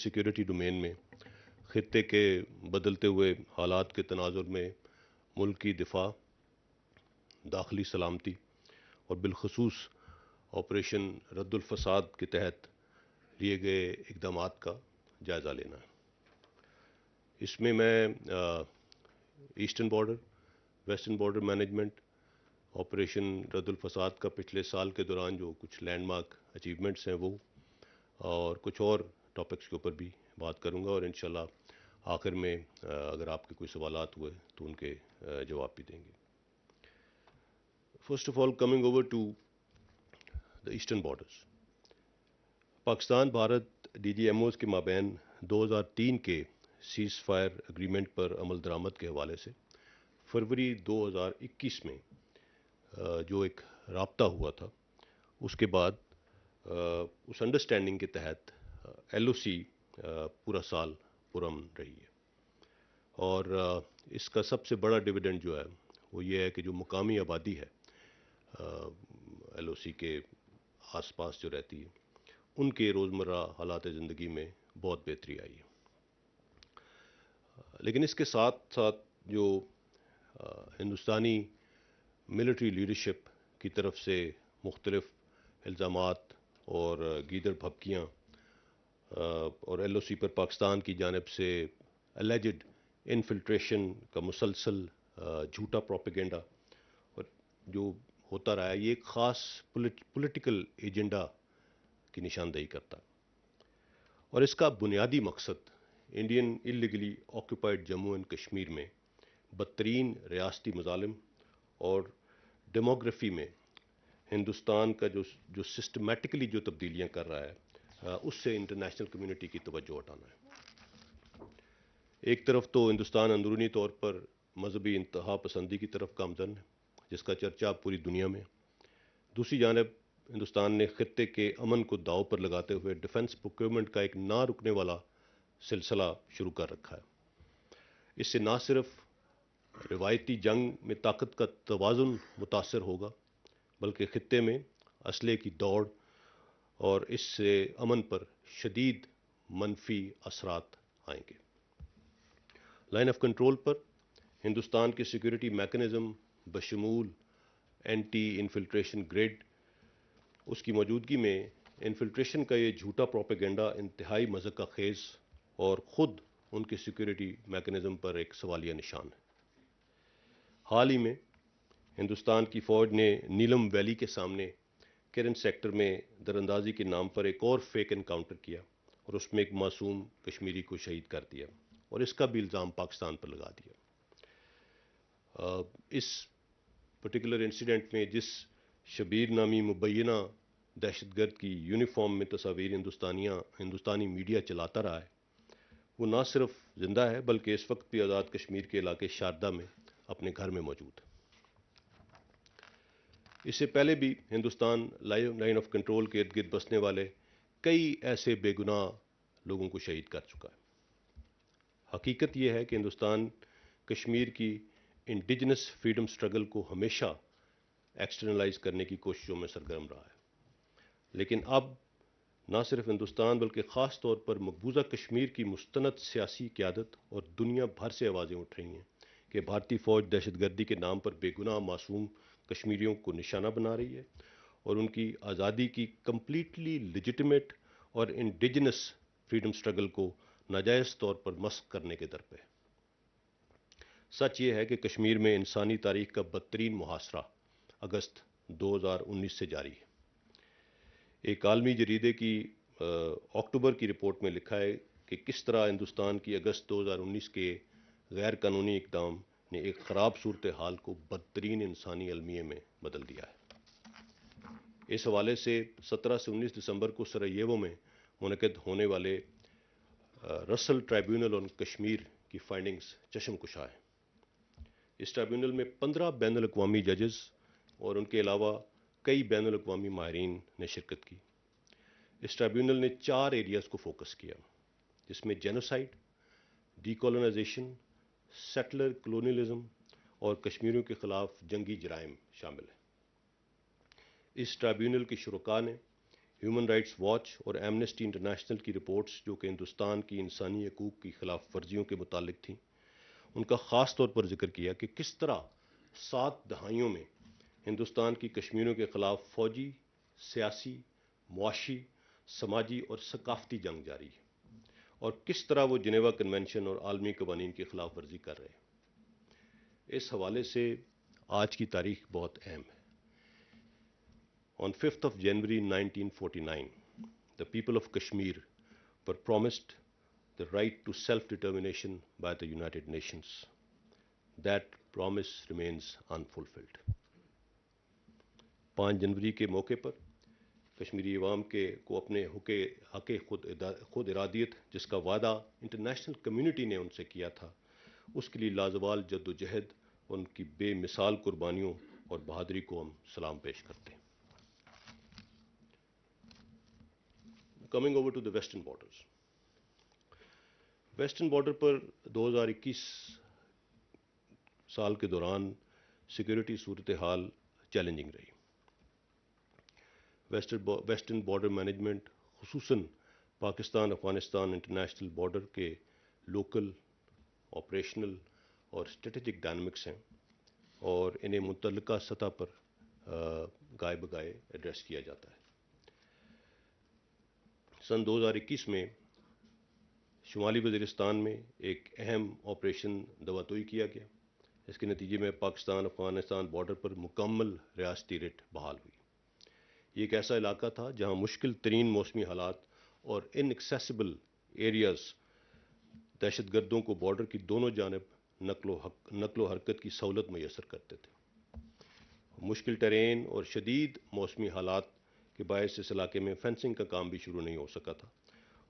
Security domain میں خطے کے بدلتے ہوئے حالات کے تناظر میں ملک کی دفاع، داخلی سلامتی اور بالخصوص آپریشن رد الفساد کے تحت لیے گئے اقدامات کا جائزہ لینا ہے۔ اس میں eastern border, western border management, operation رد الفساد کا پچھلے سال کے دوران جو کچھ لینڈ مارک اچیومنٹس ہیں وہ، اور کچھ اور ٹاپکس کے اوپر بھی بات کروں گا، اور انشاءاللہ آخر میں اگر آپ کے کوئی سوالات ہوئے تو ان کے جواب بھی دیں گے۔ First of all coming over to the eastern borders, Pakistan Bharat D G M Os کے مابین 2003 کے سیز فائر اگریمنٹ پر عمل درآمد کے حوالے سے فروری 2021 میں جو ایک رابطہ ہوا تھا، اس کے بعد اس انڈرسٹینڈنگ کے تحت ایل او سی پورا سال پرامن رہی ہے، اور اس کا سب سے بڑا ڈویڈنڈ جو ہے وہ یہ ہے کہ جو مقامی آبادی ہے ایل او سی کے آس پاس جو رہتی ہے، ان کے روزمرہ حالات زندگی میں بہت بہتری آئی ہے۔ لیکن اس کے ساتھ ساتھ جو ہندوستانی ملٹری لیڈرشپ کی طرف سے مختلف الزامات اور گیدڑ بھبکیاں اور ایل او سی پر پاکستان کی جانب سے الیجڈ انفلٹریشن کا مسلسل جھوٹا پروپیگنڈا اور جو ہوتا رہا ہے، یہ ایک خاص پولیٹیکل ایجنڈا کی نشاندہی کرتا ہے، اور اس کا بنیادی مقصد Indian illegally occupied Jammu and Kashmir میں بدترین ریاستی مظالم اور ڈیموگرافی میں ہندوستان کا جو سسٹمیٹکلی جو تبدیلیاں کر رہا ہے، اس سے انٹرنیشنل کمیونٹی کی توجہ ہٹانا ہے۔ ایک طرف تو ہندوستان اندرونی طور پر مذہبی انتہا پسندی کی طرف گامزن ہے، جس کا چرچا پوری دنیا میں، دوسری جانب ہندوستان نے خطے کے امن کو داؤ پر لگاتے ہوئے ڈیفنس پروکیورمنٹ کا ایک نہ رکنے والا سلسلہ شروع کر رکھا ہے۔ اس سے نہ صرف روایتی جنگ میں طاقت کا توازن متاثر ہوگا، بلکہ خطے میں اسلحے کی دوڑ اور اس سے امن پر شدید منفی اثرات آئیں گے۔ لائن آف کنٹرول پر ہندوستان کے سیکورٹی میکانزم بشمول اینٹی انفلٹریشن گریڈ، اس کی موجودگی میں انفلٹریشن کا یہ جھوٹا پروپیگنڈا انتہائی مضحکہ خیز اور خود ان کے سیکورٹی میکانزم پر ایک سوالیہ نشان ہے۔ حال ہی میں ہندوستان کی فوج نے نیلم ویلی کے سامنے کرن سیکٹر میں دراندازی کے نام پر ایک اور فیک انکاؤنٹر کیا اور اس میں ایک معصوم کشمیری کو شہید کر دیا، اور اس کا بھی الزام پاکستان پر لگا دیا۔ اس پرٹیکولر انسیڈنٹ میں جس شبیر نامی مبینہ دہشت گرد کی یونیفارم میں تصاویر ہندوستانی میڈیا چلاتا رہا ہے، وہ نہ صرف زندہ ہے بلکہ اس وقت بھی آزاد کشمیر کے علاقے شاردا میں اپنے گھر میں موجود ہے۔ اس سے پہلے بھی ہندوستان لائن آف کنٹرول کے ارد گرد بسنے والے کئی ایسے بے گناہ لوگوں کو شہید کر چکا ہے۔ حقیقت یہ ہے کہ ہندوستان کشمیر کی انڈیجنس فریڈم سٹرگل کو ہمیشہ ایکسٹرنلائز کرنے کی کوششوں میں سرگرم رہا ہے، لیکن اب نہ صرف ہندوستان بلکہ خاص طور پر مقبوضہ کشمیر کی مستند سیاسی قیادت اور دنیا بھر سے آوازیں اٹھ رہی ہیں کہ بھارتی فوج دہشت گردی کے نام پر بے گناہ معصوم کشمیریوں کو نشانہ بنا رہی ہے اور ان کی آزادی کی کمپلیٹلی لیجٹمیٹ اور انڈیجنس فریڈم سٹرگل کو ناجائز طور پر مسخ کرنے کے در پہ ہے۔ سچ یہ ہے کہ کشمیر میں انسانی تاریخ کا بدترین محاصرہ اگست 2019 سے جاری ہے۔ ایک عالمی جریدے کی اکتوبر کی رپورٹ میں لکھا ہے کہ کس طرح ہندوستان کی اگست 2019 کے غیر قانونی اقدام نے ایک خراب صورتحال کو بدترین انسانی المیے میں بدل دیا ہے۔ اس حوالے سے 17 سے 19 دسمبر کو سرائیوو میں منعقد ہونے والے رسل ٹرائیبیونل آن کشمیر کی فائنڈنگز چشم کشا ہیں۔ اس ٹرائیبیونل میں 15 بین الاقوامی ججز اور ان کے علاوہ کئی بین الاقوامی ماہرین نے شرکت کی۔ اس ٹرائیبیونل نے 4 ایریاز کو فوکس کیا، جس میں genocide, decolonisation, settler colonialism اور کشمیریوں کے خلاف جنگی جرائم شامل ہیں۔ اس ٹرائیبیونل کے شرکاء نے ہیومن رائٹس واچ اور ایمنسٹی انٹرنیشنل کی رپورٹس جو کہ ہندوستان کی انسانی حقوق کی خلاف ورزیوں کے متعلق تھیں، ان کا خاص طور پر ذکر کیا کہ کس طرح 7 دہائیوں میں ہندوستان کی کشمیریوں کے خلاف فوجی، سیاسی، معاشی، سماجی اور ثقافتی جنگ جاری ہے، اور کس طرح وہ جنیوا کنونشن اور عالمی قوانین کی خلاف ورزی کر رہے ہیں۔ اس حوالے سے آج کی تاریخ بہت اہم ہے۔ On 5th of January 1949, the people of Kashmir were promised the right to self-determination by the United Nations. That promise remains unfulfilled. 5 جنوری کے موقع پر کشمیری عوام کو اپنے حق خود ارادیت جس کا وعدہ انٹرنیشنل کمیونٹی نے ان سے کیا تھا، اس کے لیے لازوال جد و جہد اور ان کی بے مثال قربانیوں اور بہادری کو ہم سلام پیش کرتے ہیں۔ Coming over to the western borders. Western border پر 2021 سال کے دوران سیکورٹی صورتحال چیلنجنگ رہی۔ ویسٹرن بارڈر مینجمنٹ خصوصاً پاکستان افغانستان انٹرنیشنل بارڈر کے لوکل، آپریشنل اور اسٹریٹجک ڈائنمکس ہیں، اور انہیں متعلقہ سطح پر گائے بگائے ایڈریس کیا جاتا ہے۔ سن 2021 میں شمالی وزیرستان میں ایک اہم آپریشن دواتوئی کیا گیا۔ اس کے نتیجے میں پاکستان افغانستان بارڈر پر مکمل ریاستی ریٹ بحال ہوئی۔ یہ ایک ایسا علاقہ تھا جہاں مشکل ترین موسمی حالات اور ان ایکسیسیبل ایریاز دہشت گردوں کو بارڈر کی دونوں جانب نقل و حرکت کی سہولت میسر کرتے تھے۔ مشکل ٹرین اور شدید موسمی حالات کے باعث اس علاقے میں فینسنگ کا کام بھی شروع نہیں ہو سکا تھا،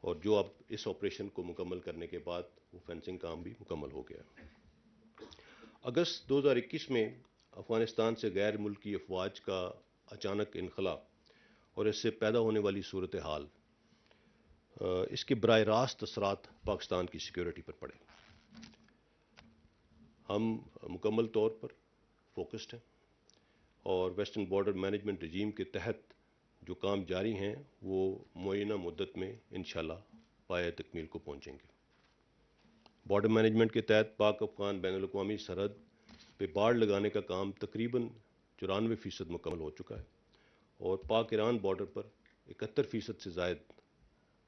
اور جو اب اس آپریشن کو مکمل کرنے کے بعد وہ فینسنگ کام بھی مکمل ہو گیا۔ اگست 2021 میں افغانستان سے غیر ملکی افواج کا اچانک انخلا اور اس سے پیدا ہونے والی صورتحال، اس کے براہ راست اثرات پاکستان کی سیکیورٹی پر پڑے۔ ہم مکمل طور پر فوکسڈ ہیں، اور ویسٹرن بارڈر مینجمنٹ رجیم کے تحت جو کام جاری ہیں وہ معینہ مدت میں انشاءاللہ پایہ تکمیل کو پہنچیں گے۔ بارڈر مینجمنٹ کے تحت پاک افغان بین الاقوامی سرحد پہ باڑ لگانے کا کام تقریباً 94% مکمل ہو چکا ہے، اور پاک ایران بارڈر پر 71% سے زائد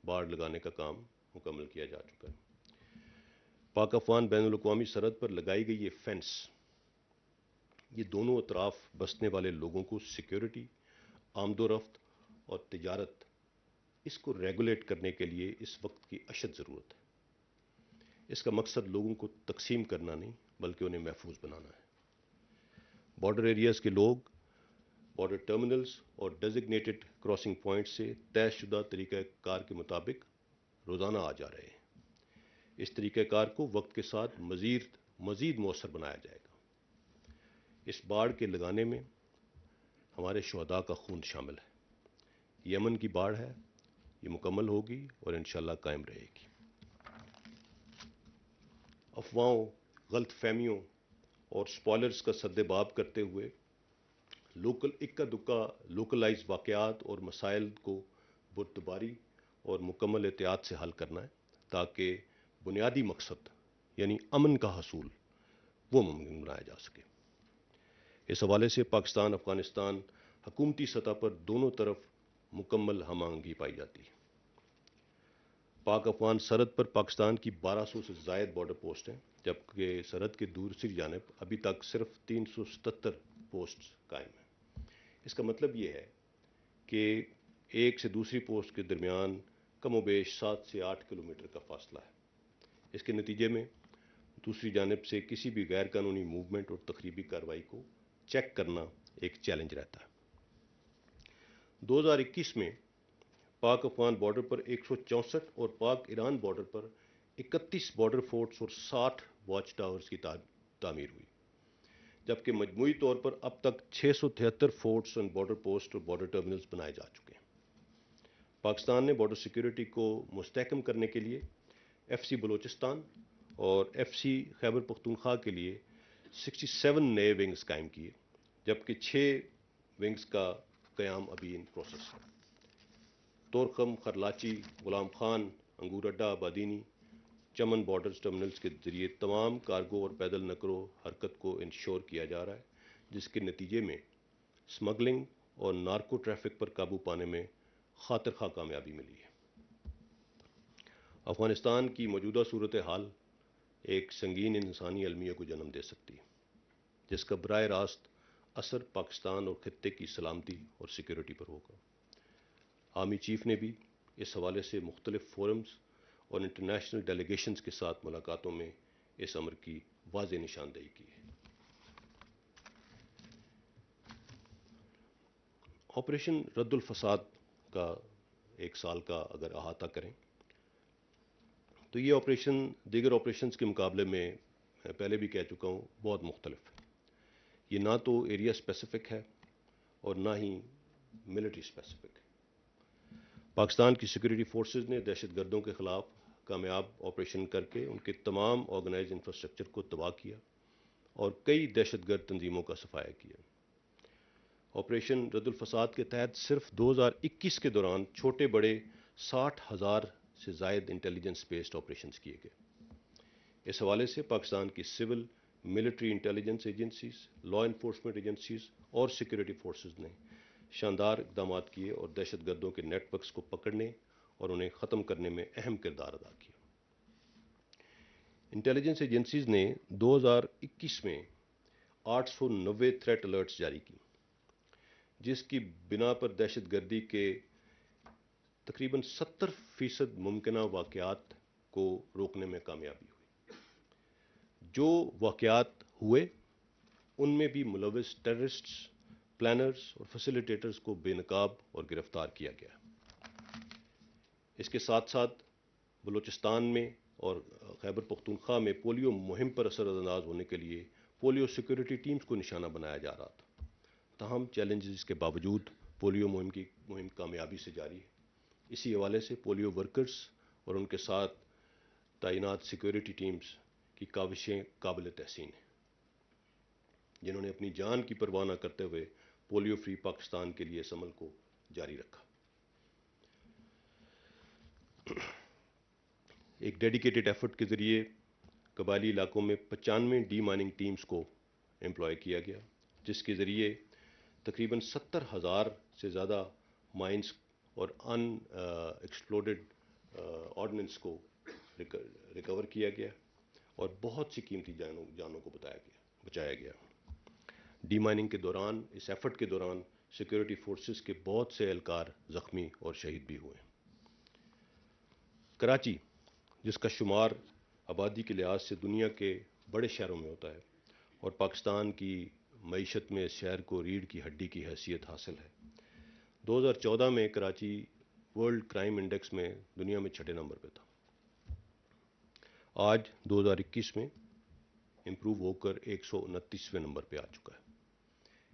باڑ لگانے کا کام مکمل کیا جا چکا ہے۔ پاک افغان بین الاقوامی سرحد پر لگائی گئی یہ فینس، یہ دونوں اطراف بسنے والے لوگوں کو سیکیورٹی، آمد و رفت اور تجارت، اس کو ریگولیٹ کرنے کے لیے اس وقت کی اشد ضرورت ہے۔ اس کا مقصد لوگوں کو تقسیم کرنا نہیں بلکہ انہیں محفوظ بنانا ہے۔ بارڈر ایریاز کے لوگ بارڈر ٹرمینلز اور ڈیزگنیٹڈ کراسنگ پوائنٹ سے طے شدہ طریقہ کار کے مطابق روزانہ آ جا رہے ہیں۔ اس طریقہ کار کو وقت کے ساتھ مزید مؤثر بنایا جائے گا۔ اس باڑ کے لگانے میں ہمارے شہداء کا خون شامل ہے۔ یہ امن کی باڑ ہے، یہ مکمل ہوگی اور انشاءاللہ قائم رہے گی۔ افواہوں، غلط فہمیوں اور سپوائلرز کا سدباب کرتے ہوئے اکا دکا لوکلائز واقعات اور مسائل کو بردباری اور مکمل احتیاط سے حل کرنا ہے، تاکہ بنیادی مقصد یعنی امن کا حصول وہ ممکن بنایا جا سکے۔ اس حوالے سے پاکستان افغانستان حکومتی سطح پر دونوں طرف مکمل ہم آہنگی پائی جاتی ہے۔ پاک افغان سرحد پر پاکستان کی 1200 سے زائد بارڈر پوسٹ ہیں، جبکہ سرحد کے دوسری جانب ابھی تک صرف 377 پوسٹ قائم ہیں۔ اس کا مطلب یہ ہے کہ ایک سے دوسری پوسٹ کے درمیان کم و بیش 7 سے 8 کلومیٹر کا فاصلہ ہے۔ اس کے نتیجے میں دوسری جانب سے کسی بھی غیر قانونی موومنٹ اور تخریبی کارروائی کو چیک کرنا ایک چیلنج رہتا ہے۔ 2021 میں پاک افغان بارڈر پر 164 اور پاک ایران بارڈر پر 31 بارڈر فورٹس اور 60 واچ ٹاورز کی تعمیر ہوئی، جبکہ مجموعی طور پر اب تک 673 فورٹس اینڈ بارڈر پوسٹ اور بارڈر ٹرمینلز بنائے جا چکے ہیں۔ پاکستان نے بارڈر سیکیورٹی کو مستحکم کرنے کے لیے ایف سی بلوچستان اور ایف سی خیبر پختونخوا کے لیے 67 نئے ونگز قائم کیے، جبکہ 6 ونگز کا قیام ابھی ان پروسیس ہے۔ طورخم، خرلاچی، غلام خان، انگور اڈہ، بادینی، چمن بارڈرز ٹرمنلز کے ذریعے تمام کارگو اور پیدل نقل و حرکت کو انشور کیا جا رہا ہے، جس کے نتیجے میں سمگلنگ اور نارکو ٹریفک پر قابو پانے میں خاطر خواہ کامیابی ملی ہے۔ افغانستان کی موجودہ صورتحال ایک سنگین انسانی المیہ کو جنم دے سکتی ہے، جس کا براہ راست اثر پاکستان اور خطے کی سلامتی اور سیکیورٹی پر ہوگا۔ آرمی چیف نے بھی اس حوالے سے مختلف فورمز اور انٹرنیشنل ڈیلیگیشنز کے ساتھ ملاقاتوں میں اس امر کی واضح نشاندہی کی ہے۔ آپریشن رد الفساد کا ایک سال کا اگر احاطہ کریں تو یہ آپریشن دیگر آپریشنز کے مقابلے میں پہلے بھی کہہ چکا ہوں بہت مختلف ہے۔ یہ نہ تو ایریا اسپیسیفک ہے اور نہ ہی ملٹری اسپیسیفک ہے۔ پاکستان کی سیکورٹی فورسز نے دہشت گردوں کے خلاف کامیاب آپریشن کر کے ان کے تمام آرگنائز انفراسٹرکچر کو تباہ کیا اور کئی دہشت گرد تنظیموں کا صفایا کیا۔ آپریشن رد الفساد کے تحت صرف 2021 کے دوران چھوٹے بڑے 60,000 سے زائد انٹیلیجنس بیسڈ آپریشنز کیے گئے۔ اس حوالے سے پاکستان کی civil, military intelligence agencies, law enforcement agencies اور سیکورٹی فورسز نے شاندار اقدامات کیے اور دہشت گردوں کے نیٹ ورکس کو پکڑنے اور انہیں ختم کرنے میں اہم کردار ادا کیا۔ انٹیلیجنس ایجنسیز نے 2021 میں 890 تھریٹ الرٹس جاری کی، جس کی بنا پر دہشت گردی کے تقریباً 70% ممکنہ واقعات کو روکنے میں کامیابی ہوئی۔ جو واقعات ہوئے ان میں بھی ملوث ٹیررسٹس، پلانرز اور فیسیلیٹیٹرز کو بے نقاب اور گرفتار کیا گیا۔ اس کے ساتھ ساتھ بلوچستان میں اور خیبر پختونخوا میں پولیو مہم پر اثر انداز ہونے کے لیے پولیو سیکورٹی ٹیمز کو نشانہ بنایا جا رہا تھا۔ تاہم چیلنجز کے باوجود پولیو مہم کامیابی سے جاری ہے۔ اسی حوالے سے پولیو ورکرز اور ان کے ساتھ تعینات سیکورٹی ٹیمز کی کاوشیں قابل تحسین ہیں، جنہوں نے اپنی جان کی پرواہ نہ کرتے ہوئے پولیو فری پاکستان کے لیے اس عمل کو جاری رکھا۔ ایک ڈیڈیکیٹڈ ایفرٹ کے ذریعے قبائلی علاقوں میں 95 ڈی مائننگ ٹیمز کو امپلائے کیا گیا، جس کے ذریعے تقریباً 70,000 سے زیادہ مائنز اور ان ایکسپلوڈڈ آرڈننس کو ریکور کیا گیا اور بہت سی قیمتی جانوں کو بچایا گیا۔ ڈی مائننگ کے دوران، اس ایفرٹ کے دوران سیکورٹی فورسز کے بہت سے اہلکار زخمی اور شہید بھی ہوئے۔ کراچی، جس کا شمار آبادی کے لحاظ سے دنیا کے بڑے شہروں میں ہوتا ہے اور پاکستان کی معیشت میں اس شہر کو ریڑھ کی ہڈی کی حیثیت حاصل ہے، 2014 میں کراچی ورلڈ کرائم انڈیکس میں دنیا میں 6 نمبر پہ تھا۔ آج 2021 میں امپروو ہو کر 129ویں نمبر پہ آ چکا ہے۔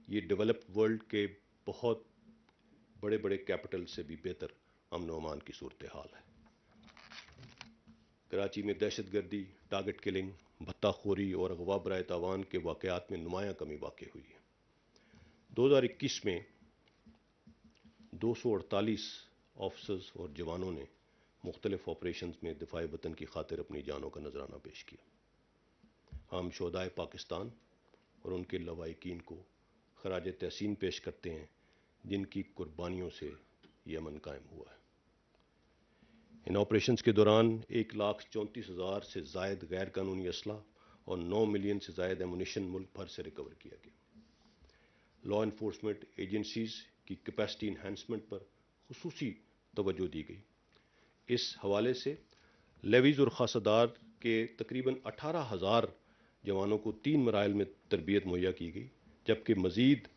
یہ ڈیولپڈ ورلڈ کے بہت بڑے بڑے کیپٹل سے بھی بہتر امن و امان کی صورتحال ہے۔ کراچی میں دہشت گردی، ٹارگٹ کلنگ، بھتہ خوری اور اغوا برائے تاوان کے واقعات میں نمایاں کمی واقع ہوئی ہے۔ 2021 میں 248 آفیسرز اور جوانوں نے مختلف آپریشنز میں دفاع وطن کی خاطر اپنی جانوں کا نذرانہ پیش کیا۔ ہم شہدائے پاکستان اور ان کے لواحقین کو خراج تحسین پیش کرتے ہیں، جن کی قربانیوں سے یہ امن قائم ہوا ہے۔ ان آپریشنز کے دوران 1,34,000 سے زائد غیر قانونی اسلحہ اور 9 ملین سے زائد ایمونیشن ملک بھر سے ریکور کیا گیا۔ لا انفورسمنٹ ایجنسیز کی کیپیسٹی انہانسمنٹ پر خصوصی توجہ دی گئی۔ اس حوالے سے لیویز اور خاصہ دار کے تقریباً 18,000 جوانوں کو 3 مراحل میں تربیت مہیا کی گئی، جبکہ مزید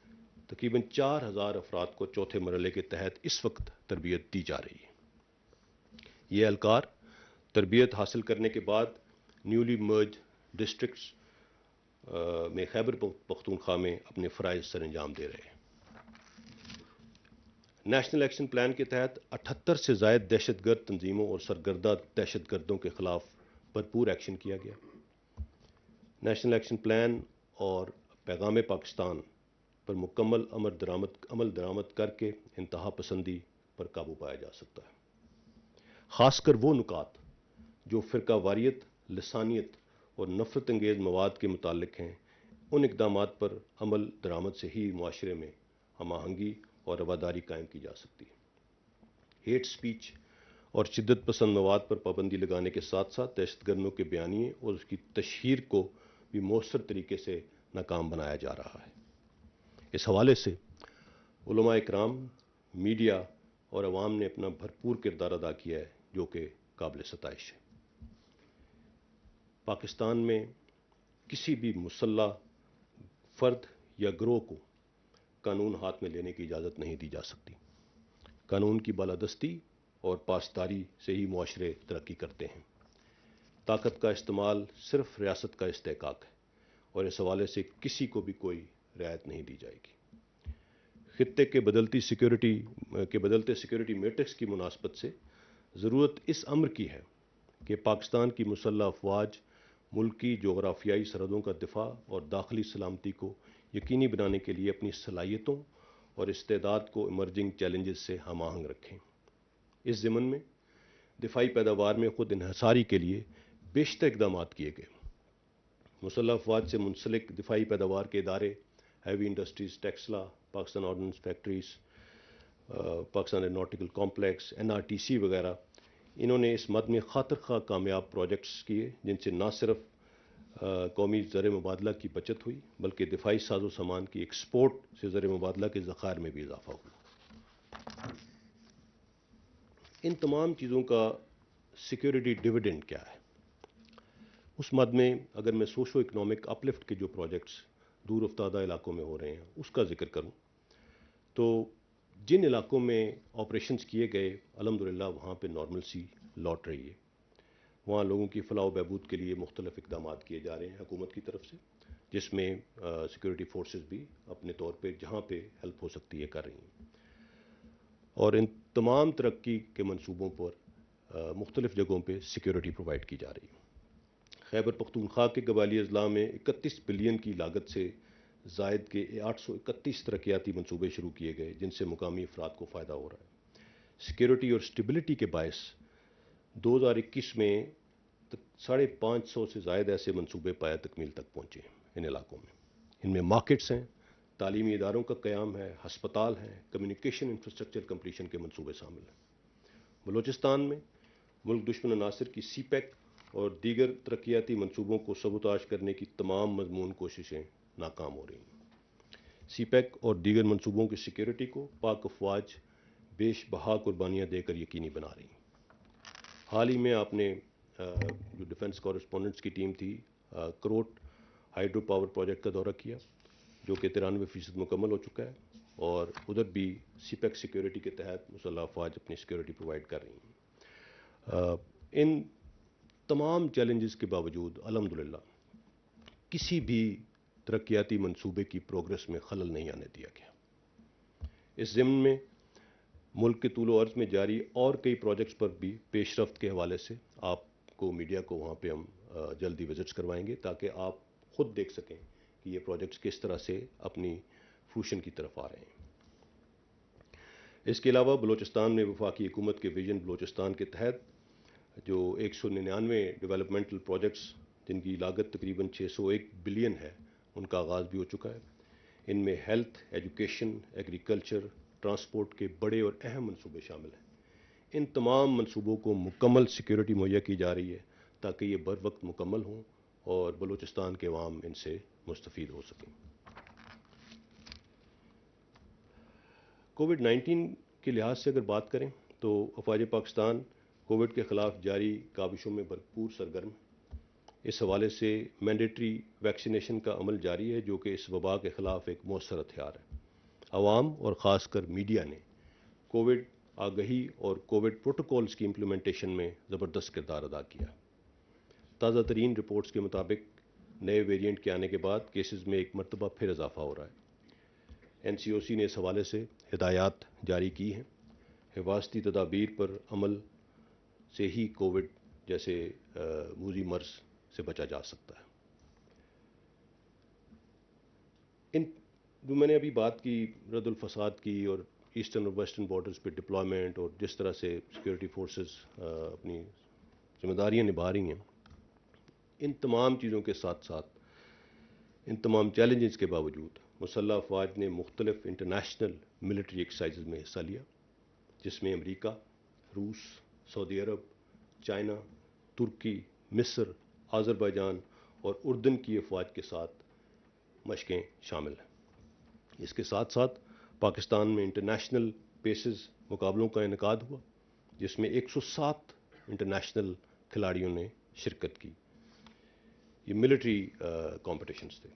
تقریباً 4,000 افراد کو چوتھے مرحلے کے تحت اس وقت تربیت دی جا رہی ہے۔ یہ اہلکار تربیت حاصل کرنے کے بعد نیولی مرج ڈسٹرکٹس میں خیبر پختونخوا میں اپنے فرائض سر انجام دے رہے ہیں۔ نیشنل ایکشن پلان کے تحت 78 سے زائد دہشت گرد تنظیموں اور سرگردہ دہشت گردوں کے خلاف بھرپور ایکشن کیا گیا۔ نیشنل ایکشن پلان اور پیغام پاکستان پر مکمل عمل درآمد کر کے انتہا پسندی، پر قابو پایا جا سکتا ہے، خاص کر وہ نکات جو فرقہ واریت، لسانیت اور نفرت انگیز مواد کے متعلق ہیں۔ ان اقدامات پر عمل درآمد سے ہی معاشرے میں ہم آہنگی اور رواداری قائم کی جا سکتی ہے۔ ہیٹ سپیچ اور شدت پسند مواد پر پابندی لگانے کے ساتھ ساتھ دہشت گردوں کے بیانیے اور اس کی تشہیر کو بھی مؤثر طریقے سے ناکام بنایا جا رہا ہے۔ اس حوالے سے علماء اکرام، میڈیا اور عوام نے اپنا بھرپور کردار ادا کیا ہے، جو کہ قابل ستائش ہے۔ پاکستان میں کسی بھی مسلح فرد یا گروہ کو قانون ہاتھ میں لینے کی اجازت نہیں دی جا سکتی۔ قانون کی بالادستی اور پاسداری سے ہی معاشرے ترقی کرتے ہیں۔ طاقت کا استعمال صرف ریاست کا استحقاق ہے اور اس حوالے سے کسی کو بھی کوئی رعایت نہیں دی جائے گی۔ خطے کے بدلتے سیکیورٹی میٹرکس کی مناسبت سے ضرورت اس امر کی ہے کہ پاکستان کی مسلح افواج ملکی جغرافیائی سرحدوں کا دفاع اور داخلی سلامتی کو یقینی بنانے کے لیے اپنی صلاحیتوں اور استعداد کو ایمرجنگ چیلنجز سے ہم آہنگ رکھیں۔ اس ضمن میں دفاعی پیداوار میں خود انحصاری کے لیے بیشتر اقدامات کیے گئے۔ مسلح افواج سے منسلک دفاعی پیداوار کے ادارے، heavy industries, Taxila, Pakistan ordnance factories, Pakistan aeronautical complex, NRTC وغیرہ، انہوں نے اس مد میں خاطر خواہ کامیاب پروجیکٹس کیے جن سے نہ صرف قومی زر مبادلہ کی بچت ہوئی بلکہ دفاعی ساز و سامان کی ایکسپورٹ سے زر مبادلہ کے ذخائر میں بھی اضافہ ہوا۔ ان تمام چیزوں کا سیکیورٹی ڈویڈنڈ کیا ہے؟ اس مد میں اگر میں سوشو اکنامک اپلفٹ کے جو پروجیکٹس دور افتادہ علاقوں میں ہو رہے ہیں اس کا ذکر کروں تو جن علاقوں میں آپریشنز کیے گئے الحمدللہ وہاں پہ نارمل سی لوٹ رہی ہے۔ وہاں لوگوں کی فلاح و بہبود کے لیے مختلف اقدامات کیے جا رہے ہیں حکومت کی طرف سے، جس میں سیکیورٹی فورسز بھی اپنے طور پہ جہاں پہ ہیلپ ہو سکتی ہے کر رہی ہیں، اور ان تمام ترقی کے منصوبوں پر مختلف جگہوں پہ سیکیورٹی پرووائڈ کی جا رہی ہے۔ خیبر پختونخوا کے قبائلی اضلاع میں 31 بلین کی لاگت سے زائد کے 831 ترقیاتی منصوبے شروع کیے گئے جن سے مقامی افراد کو فائدہ ہو رہا ہے۔ سیکیورٹی اور اسٹیبلٹی کے باعث 2021 میں 550 سے زائد ایسے منصوبے پایہ تکمیل تک پہنچے ہیں ان علاقوں میں۔ ان میں مارکیٹس ہیں، تعلیمی اداروں کا قیام ہے، ہسپتال ہیں، کمیونیکیشن انفراسٹرکچر کمپلیشن کے منصوبے شامل ہیں۔ بلوچستان میں ملک دشمن عناصر کی سی پیک اور دیگر ترقیاتی منصوبوں کو سبوتاژ کرنے کی تمام مضمون کوششیں ناکام ہو رہی ہیں۔ سی پیک اور دیگر منصوبوں کی سیکیورٹی کو پاک افواج بیش بہا قربانیاں دے کر یقینی بنا رہی ہیں۔ حال ہی میں آپ نے جو ڈیفنس کورسپونڈنٹس کی ٹیم تھی کروٹ ہائیڈرو پاور پروجیکٹ کا دورہ کیا جو کہ 93% مکمل ہو چکا ہے، اور ادھر بھی سی پیک سیکیورٹی کے تحت مسلح افواج اپنی سیکیورٹی پرووائڈ کر رہی ہیں۔ ان تمام چیلنجز کے باوجود الحمدللہ کسی بھی ترقیاتی منصوبے کی پروگرس میں خلل نہیں آنے دیا گیا۔ اس ضمن میں ملک کے طول و عرض میں جاری اور کئی پروجیکٹس پر بھی پیش رفت کے حوالے سے آپ کو میڈیا کو وہاں پہ ہم جلدی وزٹس کروائیں گے تاکہ آپ خود دیکھ سکیں کہ یہ پروجیکٹس کس طرح سے اپنی فروشن کی طرف آ رہے ہیں۔ اس کے علاوہ بلوچستان میں وفاقی حکومت کے ویژن بلوچستان کے تحت جو 199 ڈیولپمنٹل پروجیکٹس جن کی لاگت تقریباً 601 بلین ہے ان کا آغاز بھی ہو چکا ہے۔ ان میں ہیلتھ، ایجوکیشن، ایگریکلچر، ٹرانسپورٹ کے بڑے اور اہم منصوبے شامل ہیں۔ ان تمام منصوبوں کو مکمل سیکیورٹی مہیا کی جا رہی ہے تاکہ یہ بر وقت مکمل ہوں اور بلوچستان کے عوام ان سے مستفید ہو سکیں۔ کووڈ-19 کے لحاظ سے اگر بات کریں تو افواج پاکستان کووڈ کے خلاف جاری کاوشوں میں بھرپور سرگرم۔ اس حوالے سے مینڈیٹری ویکسینیشن کا عمل جاری ہے جو کہ اس وبا کے خلاف ایک مؤثر ہتھیار ہے۔ عوام اور خاص کر میڈیا نے کووڈ آگہی اور کووڈ پروٹوکولز کی امپلیمنٹیشن میں زبردست کردار ادا کیا۔ تازہ ترین رپورٹس کے مطابق نئے ویریئنٹ کے آنے کے بعد کیسز میں ایک مرتبہ پھر اضافہ ہو رہا ہے۔ NCOC نے اس حوالے سے ہدایات جاری کی ہیں۔ حفاظتی تدابیر پر عمل سے ہی کووڈ جیسے موذی مرض سے بچا جا سکتا ہے۔ ان جو میں نے ابھی بات کی رد الفساد کی اور ایسٹرن اور ویسٹرن بارڈرز پہ ڈپلائمنٹ اور جس طرح سے سیکورٹی فورسز اپنی ذمہ داریاں نبھا رہی ہیں، ان تمام چیزوں کے ساتھ ساتھ، ان تمام چیلنجز کے باوجود مسلح افواج نے مختلف انٹرنیشنل ملٹری ایکسرسائزز میں حصہ لیا، جس میں امریکہ، روس، سعودی عرب، چائنا، ترکی، مصر، آذربائیجان اور اردن کی افواج کے ساتھ مشقیں شامل ہیں۔ اس کے ساتھ ساتھ پاکستان میں انٹرنیشنل پیسز مقابلوں کا انعقاد ہوا، جس میں 107 انٹرنیشنل کھلاڑیوں نے شرکت کی۔ یہ ملٹری کمپٹیشنز تھے۔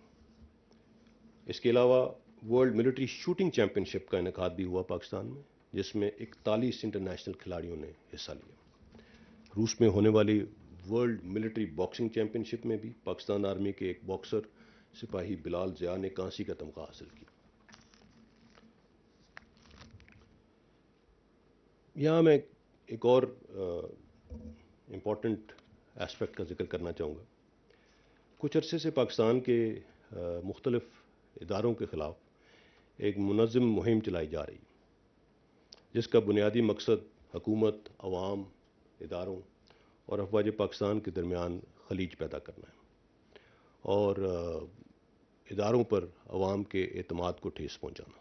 اس کے علاوہ ورلڈ ملٹری شوٹنگ چیمپئن شپ کا انعقاد بھی ہوا پاکستان میں، جس میں 41 انٹرنیشنل کھلاڑیوں نے حصہ لیا۔ روس میں ہونے والی ورلڈ ملٹری باکسنگ چیمپئن شپ میں بھی پاکستان آرمی کے ایک باکسر سپاہی بلال ضیاء نے کانسی کا تمغہ حاصل کیا۔ یہاں میں ایک اور امپورٹنٹ ایسپیکٹ کا ذکر کرنا چاہوں گا۔ کچھ عرصے سے پاکستان کے مختلف اداروں کے خلاف ایک منظم مہم چلائی جا رہی ہے، جس کا بنیادی مقصد حکومت، عوام، اداروں اور افواج پاکستان کے درمیان خلیج پیدا کرنا ہے اور اداروں پر عوام کے اعتماد کو ٹھیس پہنچانا۔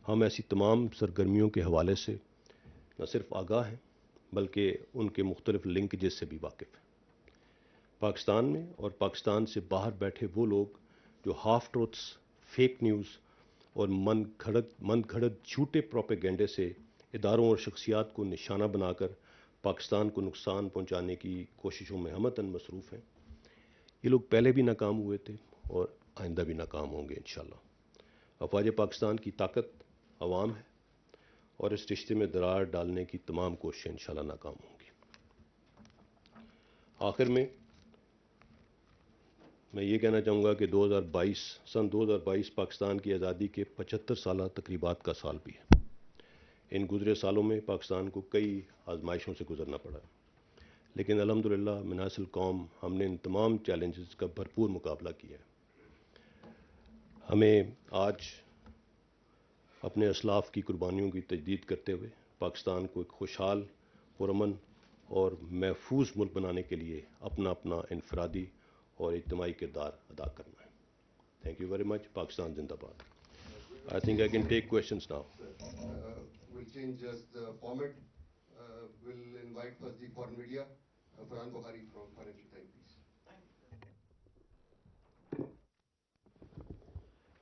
ہم ایسی تمام سرگرمیوں کے حوالے سے نہ صرف آگاہ ہیں، بلکہ ان کے مختلف لنکیجز سے بھی واقف ہیں۔ پاکستان میں اور پاکستان سے باہر بیٹھے وہ لوگ جو ہاف ٹروتھس، فیک نیوز اور من گھڑت جھوٹے پروپیگنڈے سے اداروں اور شخصیات کو نشانہ بنا کر پاکستان کو نقصان پہنچانے کی کوششوں میں ہمتاً مصروف ہیں، یہ لوگ پہلے بھی ناکام ہوئے تھے اور آئندہ بھی ناکام ہوں گے انشاءاللہ۔ افواج پاکستان کی طاقت عوام ہے اور اس رشتے میں درار ڈالنے کی تمام کوششیں انشاءاللہ ناکام ہوں گی۔ آخر میں یہ کہنا چاہوں گا کہ سن 2022 پاکستان کی آزادی کے 75 سالہ تقریبات کا سال بھی ہے۔ ان گزرے سالوں میں پاکستان کو کئی آزمائشوں سے گزرنا پڑا ہے، لیکن الحمدللہ من اصل قوم ہم نے ان تمام چیلنجز کا بھرپور مقابلہ کیا ہے۔ ہمیں آج اپنے اسلاف کی قربانیوں کی تجدید کرتے ہوئے پاکستان کو ایک خوشحال، پرامن اور محفوظ ملک بنانے کے لیے اپنا انفرادی اور اجتماعی کردار ادا کرنا ہے۔ تھینک یو ویری مچ۔ پاکستان زندہ باد۔ I think I can take questions now. We'll change just the format. We'll invite first the foreign media. Farhan Bukhari from Financial Times, please.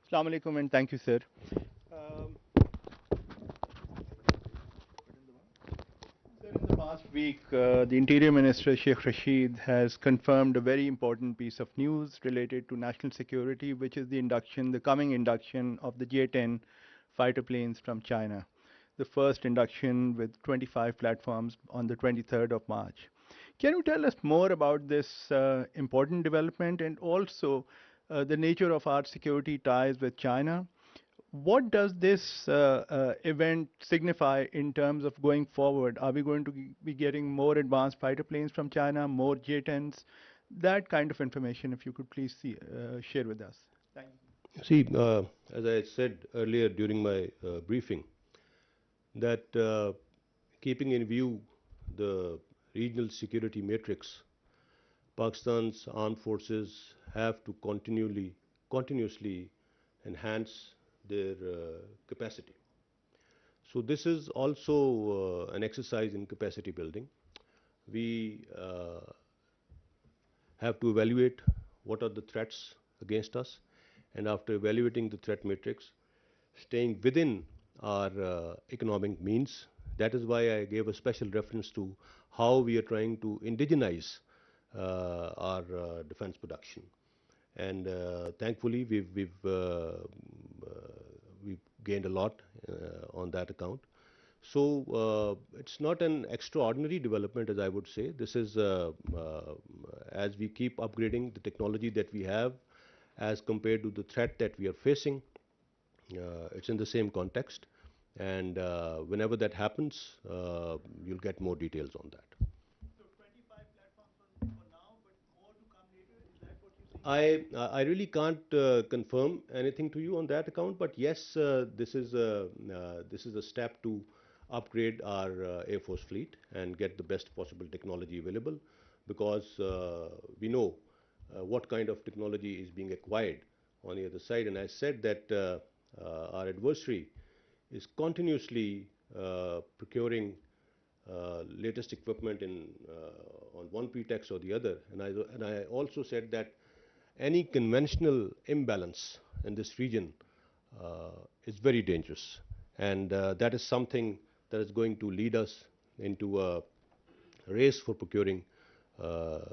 Assalamu alaikum and thank you, sir. Sir, in the past week, the Interior Minister Sheikh Rashid has confirmed a very important piece of news related to national security, which is the coming induction of the J-10 fighter planes from China. The first induction with 25 platforms on the 23rd of March. Can you tell us more about this important development and also the nature of our security ties with China? What does this event signify in terms of going forward? Are we going to be getting more advanced fighter planes from China, more J-10s? That kind of information, if you could please share with us. Thank you. See, as I said earlier during my briefing, that keeping in view the regional security matrix, Pakistan's armed forces have to continuously enhance their capacity. So this is also an exercise in capacity building. We have to evaluate what are the threats against us, and after evaluating the threat matrix, staying within our economic means. That is why I gave a special reference to how we are trying to indigenize our defense production. And thankfully, we've gained a lot on that account. So it's not an extraordinary development, as I would say. This is as we keep upgrading the technology that we have as compared to the threat that we are facing. It's in the same context, and whenever that happens, you'll get more details on that. So 25 platforms for now, but more to come later. Is that what you I really can't confirm anything to you on that account, but yes, this is a step to upgrade our Air Force fleet and get the best possible technology available, because we know what kind of technology is being acquired on the other side. And I said that our adversary is continuously procuring latest equipment on one pretext or the other. And I also said that any conventional imbalance in this region is very dangerous, and that is something that is going to lead us into a race for procuring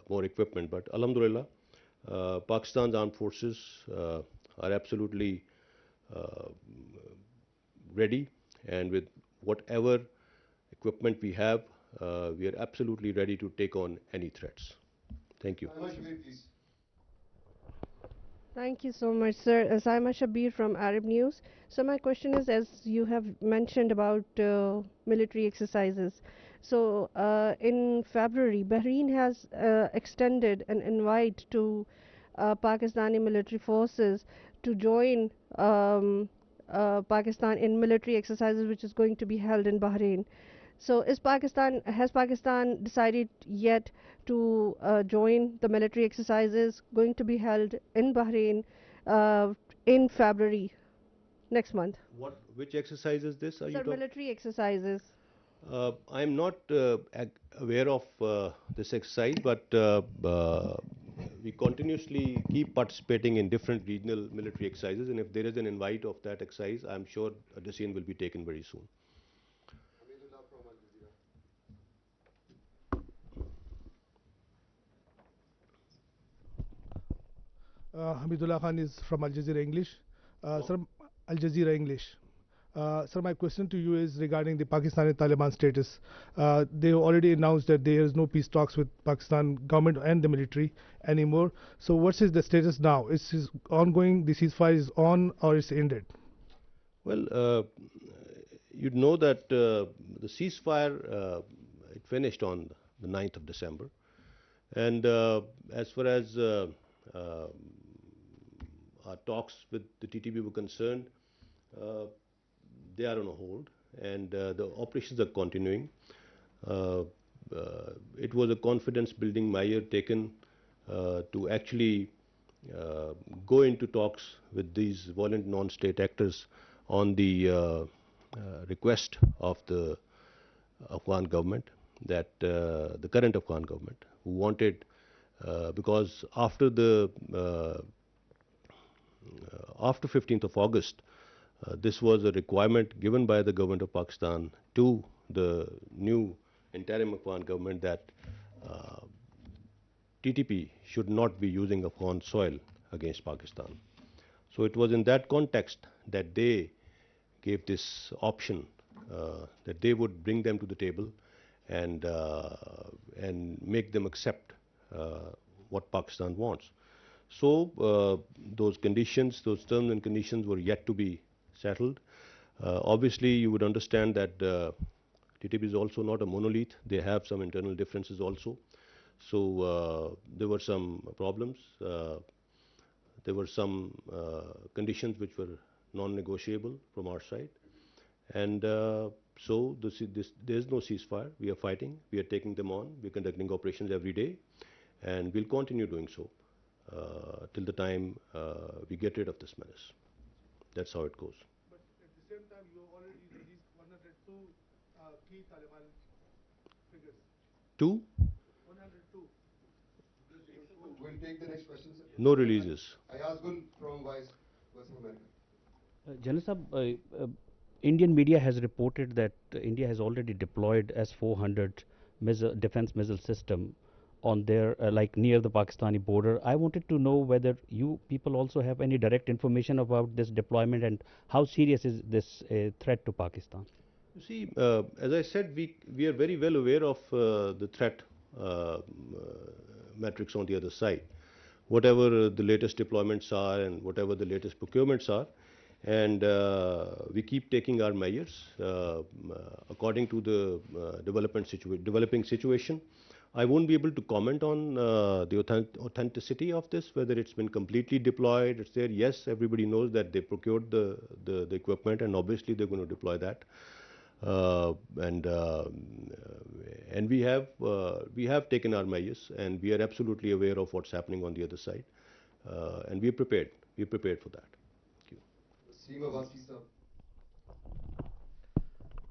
more equipment. But Alhamdulillah, Pakistan's armed forces are absolutely uh, ready, and with whatever equipment we have, we are absolutely ready to take on any threats. Thank you. Saima Shabir, please. Thank you so much, sir. Saima Shabir from Arab News. So my question is, as you have mentioned about military exercises. So in February, Bahrain has extended an invite to Pakistani military forces to join Pakistan in military exercises, which is going to be held in Bahrain. So has Pakistan decided yet to join the military exercises going to be held in Bahrain in February next month? Which exercise is this? Are you Sir, talking? military exercises. I'm not aware of this exercise, but we continuously keep participating in different regional military exercises, and if there is an invite of that exercise, I'm sure a decision will be taken very soon. Hamidullah from Al Jazeera. Hamidullah Khan is from Al Jazeera English. Sir, Al Jazeera English. Sir, my question to you is regarding the Pakistani Taliban status. They already announced that there is no peace talks with Pakistan government and the military anymore. So what is the status now? Is it ongoing? The ceasefire is on or is ended? Well, you'd know that the ceasefire it finished on the 9th of December, and as far as our talks with the TTP were concerned, uh, they are on a hold, and the operations are continuing. Uh, it was a confidence building measure taken to actually uh, go into talks with these violent non-state actors on the request of the Afghan government, that the current Afghan government, who wanted, because after 15th of August, this was a requirement given by the government of Pakistan to the new interim Afghan government that uh, TTP should not be using Afghan soil against Pakistan. So it was in that context that they gave this option, that they would bring them to the table and make them accept what Pakistan wants. So those conditions, those terms and conditions were yet to be settled. Obviously, you would understand that TTP is also not a monolith. They have some internal differences also. So there were some problems. There were some conditions which were non-negotiable from our side. And so there is no ceasefire. We are fighting. We are taking them on. We are conducting operations every day. And we'll continue doing so till the time we get rid of this menace. That's how it goes. But at the same time, you already released 102 key Taliban figures. 2, 102. We'll take the next question, sir. no releases. Ayaz Gul from Voice of America. General Sahab, Indian media has reported that India has already deployed S-400 defense missile system on their like near the Pakistani border. I wanted to know whether you people also have any direct information about this deployment and how serious is this threat to Pakistan? You see, as I said, we are very well aware of the threat metrics on the other side. Whatever the latest deployments are and whatever the latest procurements are, and we keep taking our measures according to the developing situation. I won't be able to comment on the authenticity of this, whether it's been completely deployed, it's there. Yes, everybody knows that they procured the equipment, and obviously they're going to deploy that. And we have taken our measures, and we are absolutely aware of what's happening on the other side, and we're prepared. We're prepared for that. Thank you. Wasim Abbasi sir.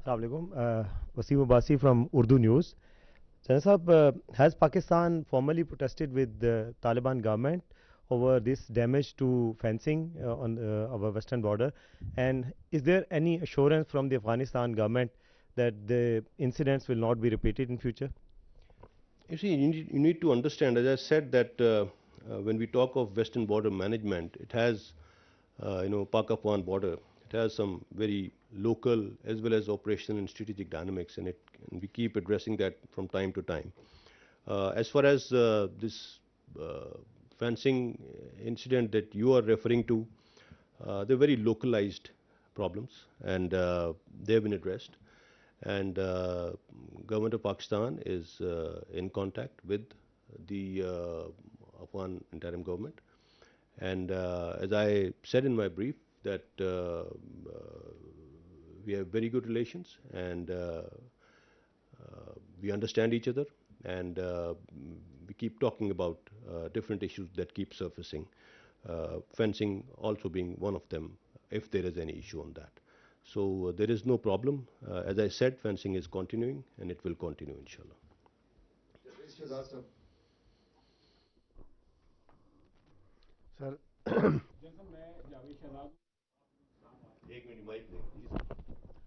Assalamu alaikum. Wasim Abbasi from Urdu News. Chana Sahab, has Pakistan formally protested with the Taliban government over this damage to fencing on our western border? And is there any assurance from the Afghanistan government that the incidents will not be repeated in future? You see, you need to understand, as I said, that when we talk of western border management, it has, Pak-Afghan border, it has some very local as well as operational and strategic dynamics, and we keep addressing that from time to time. As far as this fencing incident that you are referring to, they're very localized problems, and they have been addressed. And government of Pakistan is in contact with the Afghan interim government. And as I said in my brief, that we have very good relations, and we understand each other, and we keep talking about different issues that keep surfacing, fencing also being one of them, if there is any issue on that. So there is no problem. As I said, fencing is continuing, and it will continue, inshallah. Shehzad sir. Sir,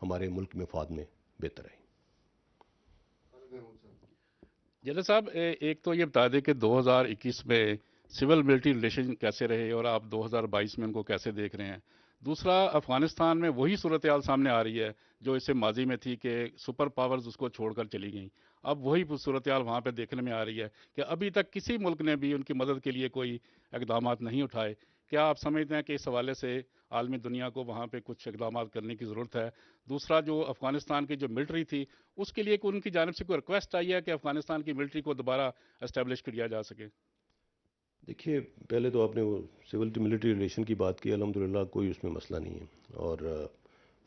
ہمارے ملک میں مفاد میں بہتر ہے. General صاحب ایک تو یہ بتا دیں کہ 2021 میں سول ملٹری ریلیشن کیسے رہے اور آپ 2022 میں ان کو کیسے دیکھ رہے ہیں. دوسرا افغانستان میں وہی صورتحال سامنے آ رہی ہے جو اس سے ماضی میں تھی کہ سپر پاورز اس کو چھوڑ کر چلی گئیں. اب وہی صورتحال وہاں پہ دیکھنے میں آ رہی ہے کہ ابھی تک کسی ملک نے بھی ان کی مدد کے لیے کوئی اقدامات نہیں اٹھائے. کیا آپ سمجھتے ہیں کہ اس حوالے سے عالمی دنیا کو وہاں پہ کچھ اقدامات کرنے کی ضرورت ہے؟ دوسرا جو افغانستان کی جو ملٹری تھی اس کے لیے ان کی جانب سے کوئی ریکویسٹ آئی ہے کہ افغانستان کی ملٹری کو دوبارہ اسٹیبلش کیا جا سکے؟ دیکھیے پہلے تو آپ نے وہ سول ملٹری ریلیشن کی بات کی. الحمدللہ کوئی اس میں مسئلہ نہیں ہے. اور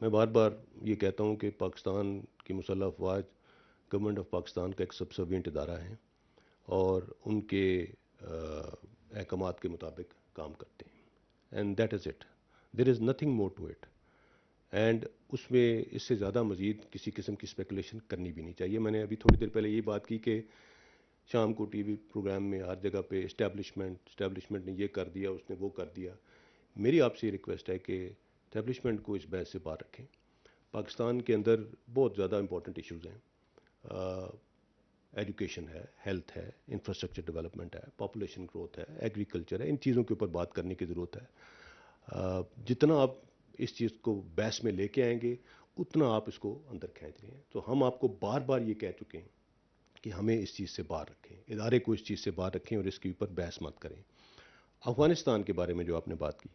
میں بار بار یہ کہتا ہوں کہ پاکستان کی مسلح افواج گورنمنٹ آف پاکستان کا ایک سبسروینٹ ادارہ ہے اور ان کے احکامات کے مطابق کام کرتے ہیں. And that is it. There is nothing more to it. And اس میں اس سے زیادہ مزید کسی قسم کی اسپیکولیشن کرنی بھی نہیں چاہیے. میں نے ابھی تھوڑی دیر پہلے یہ بات کی کہ شام کو ٹی وی پروگرام میں ہر جگہ پہ اسٹیبلشمنٹ نے یہ کر دیا, اس نے وہ کر دیا. میری آپ سے یہ ریکویسٹ ہے کہ اسٹیبلشمنٹ کو اس بحث سے باہر رکھیں. پاکستان کے اندر بہت زیادہ امپورٹنٹ ایشوز ہیں. ایجوکیشن ہے, ہیلتھ ہے, انفراسٹرکچر ڈیولپمنٹ ہے, پاپولیشن گروتھ ہے, ایگریکلچر ہے. ان چیزوں کے اوپر بات کرنے کی ضرورت ہے. جتنا آپ اس چیز کو بحث میں لے کے آئیں گے اتنا آپ اس کو اندر کھینچ رہے ہیں. تو ہم آپ کو بار بار یہ کہہ چکے ہیں کہ ہمیں اس چیز سے باہر رکھیں, ادارے کو اس چیز سے باہر رکھیں اور اس کے اوپر بحث مت کریں. افغانستان کے بارے میں جو آپ نے بات کی,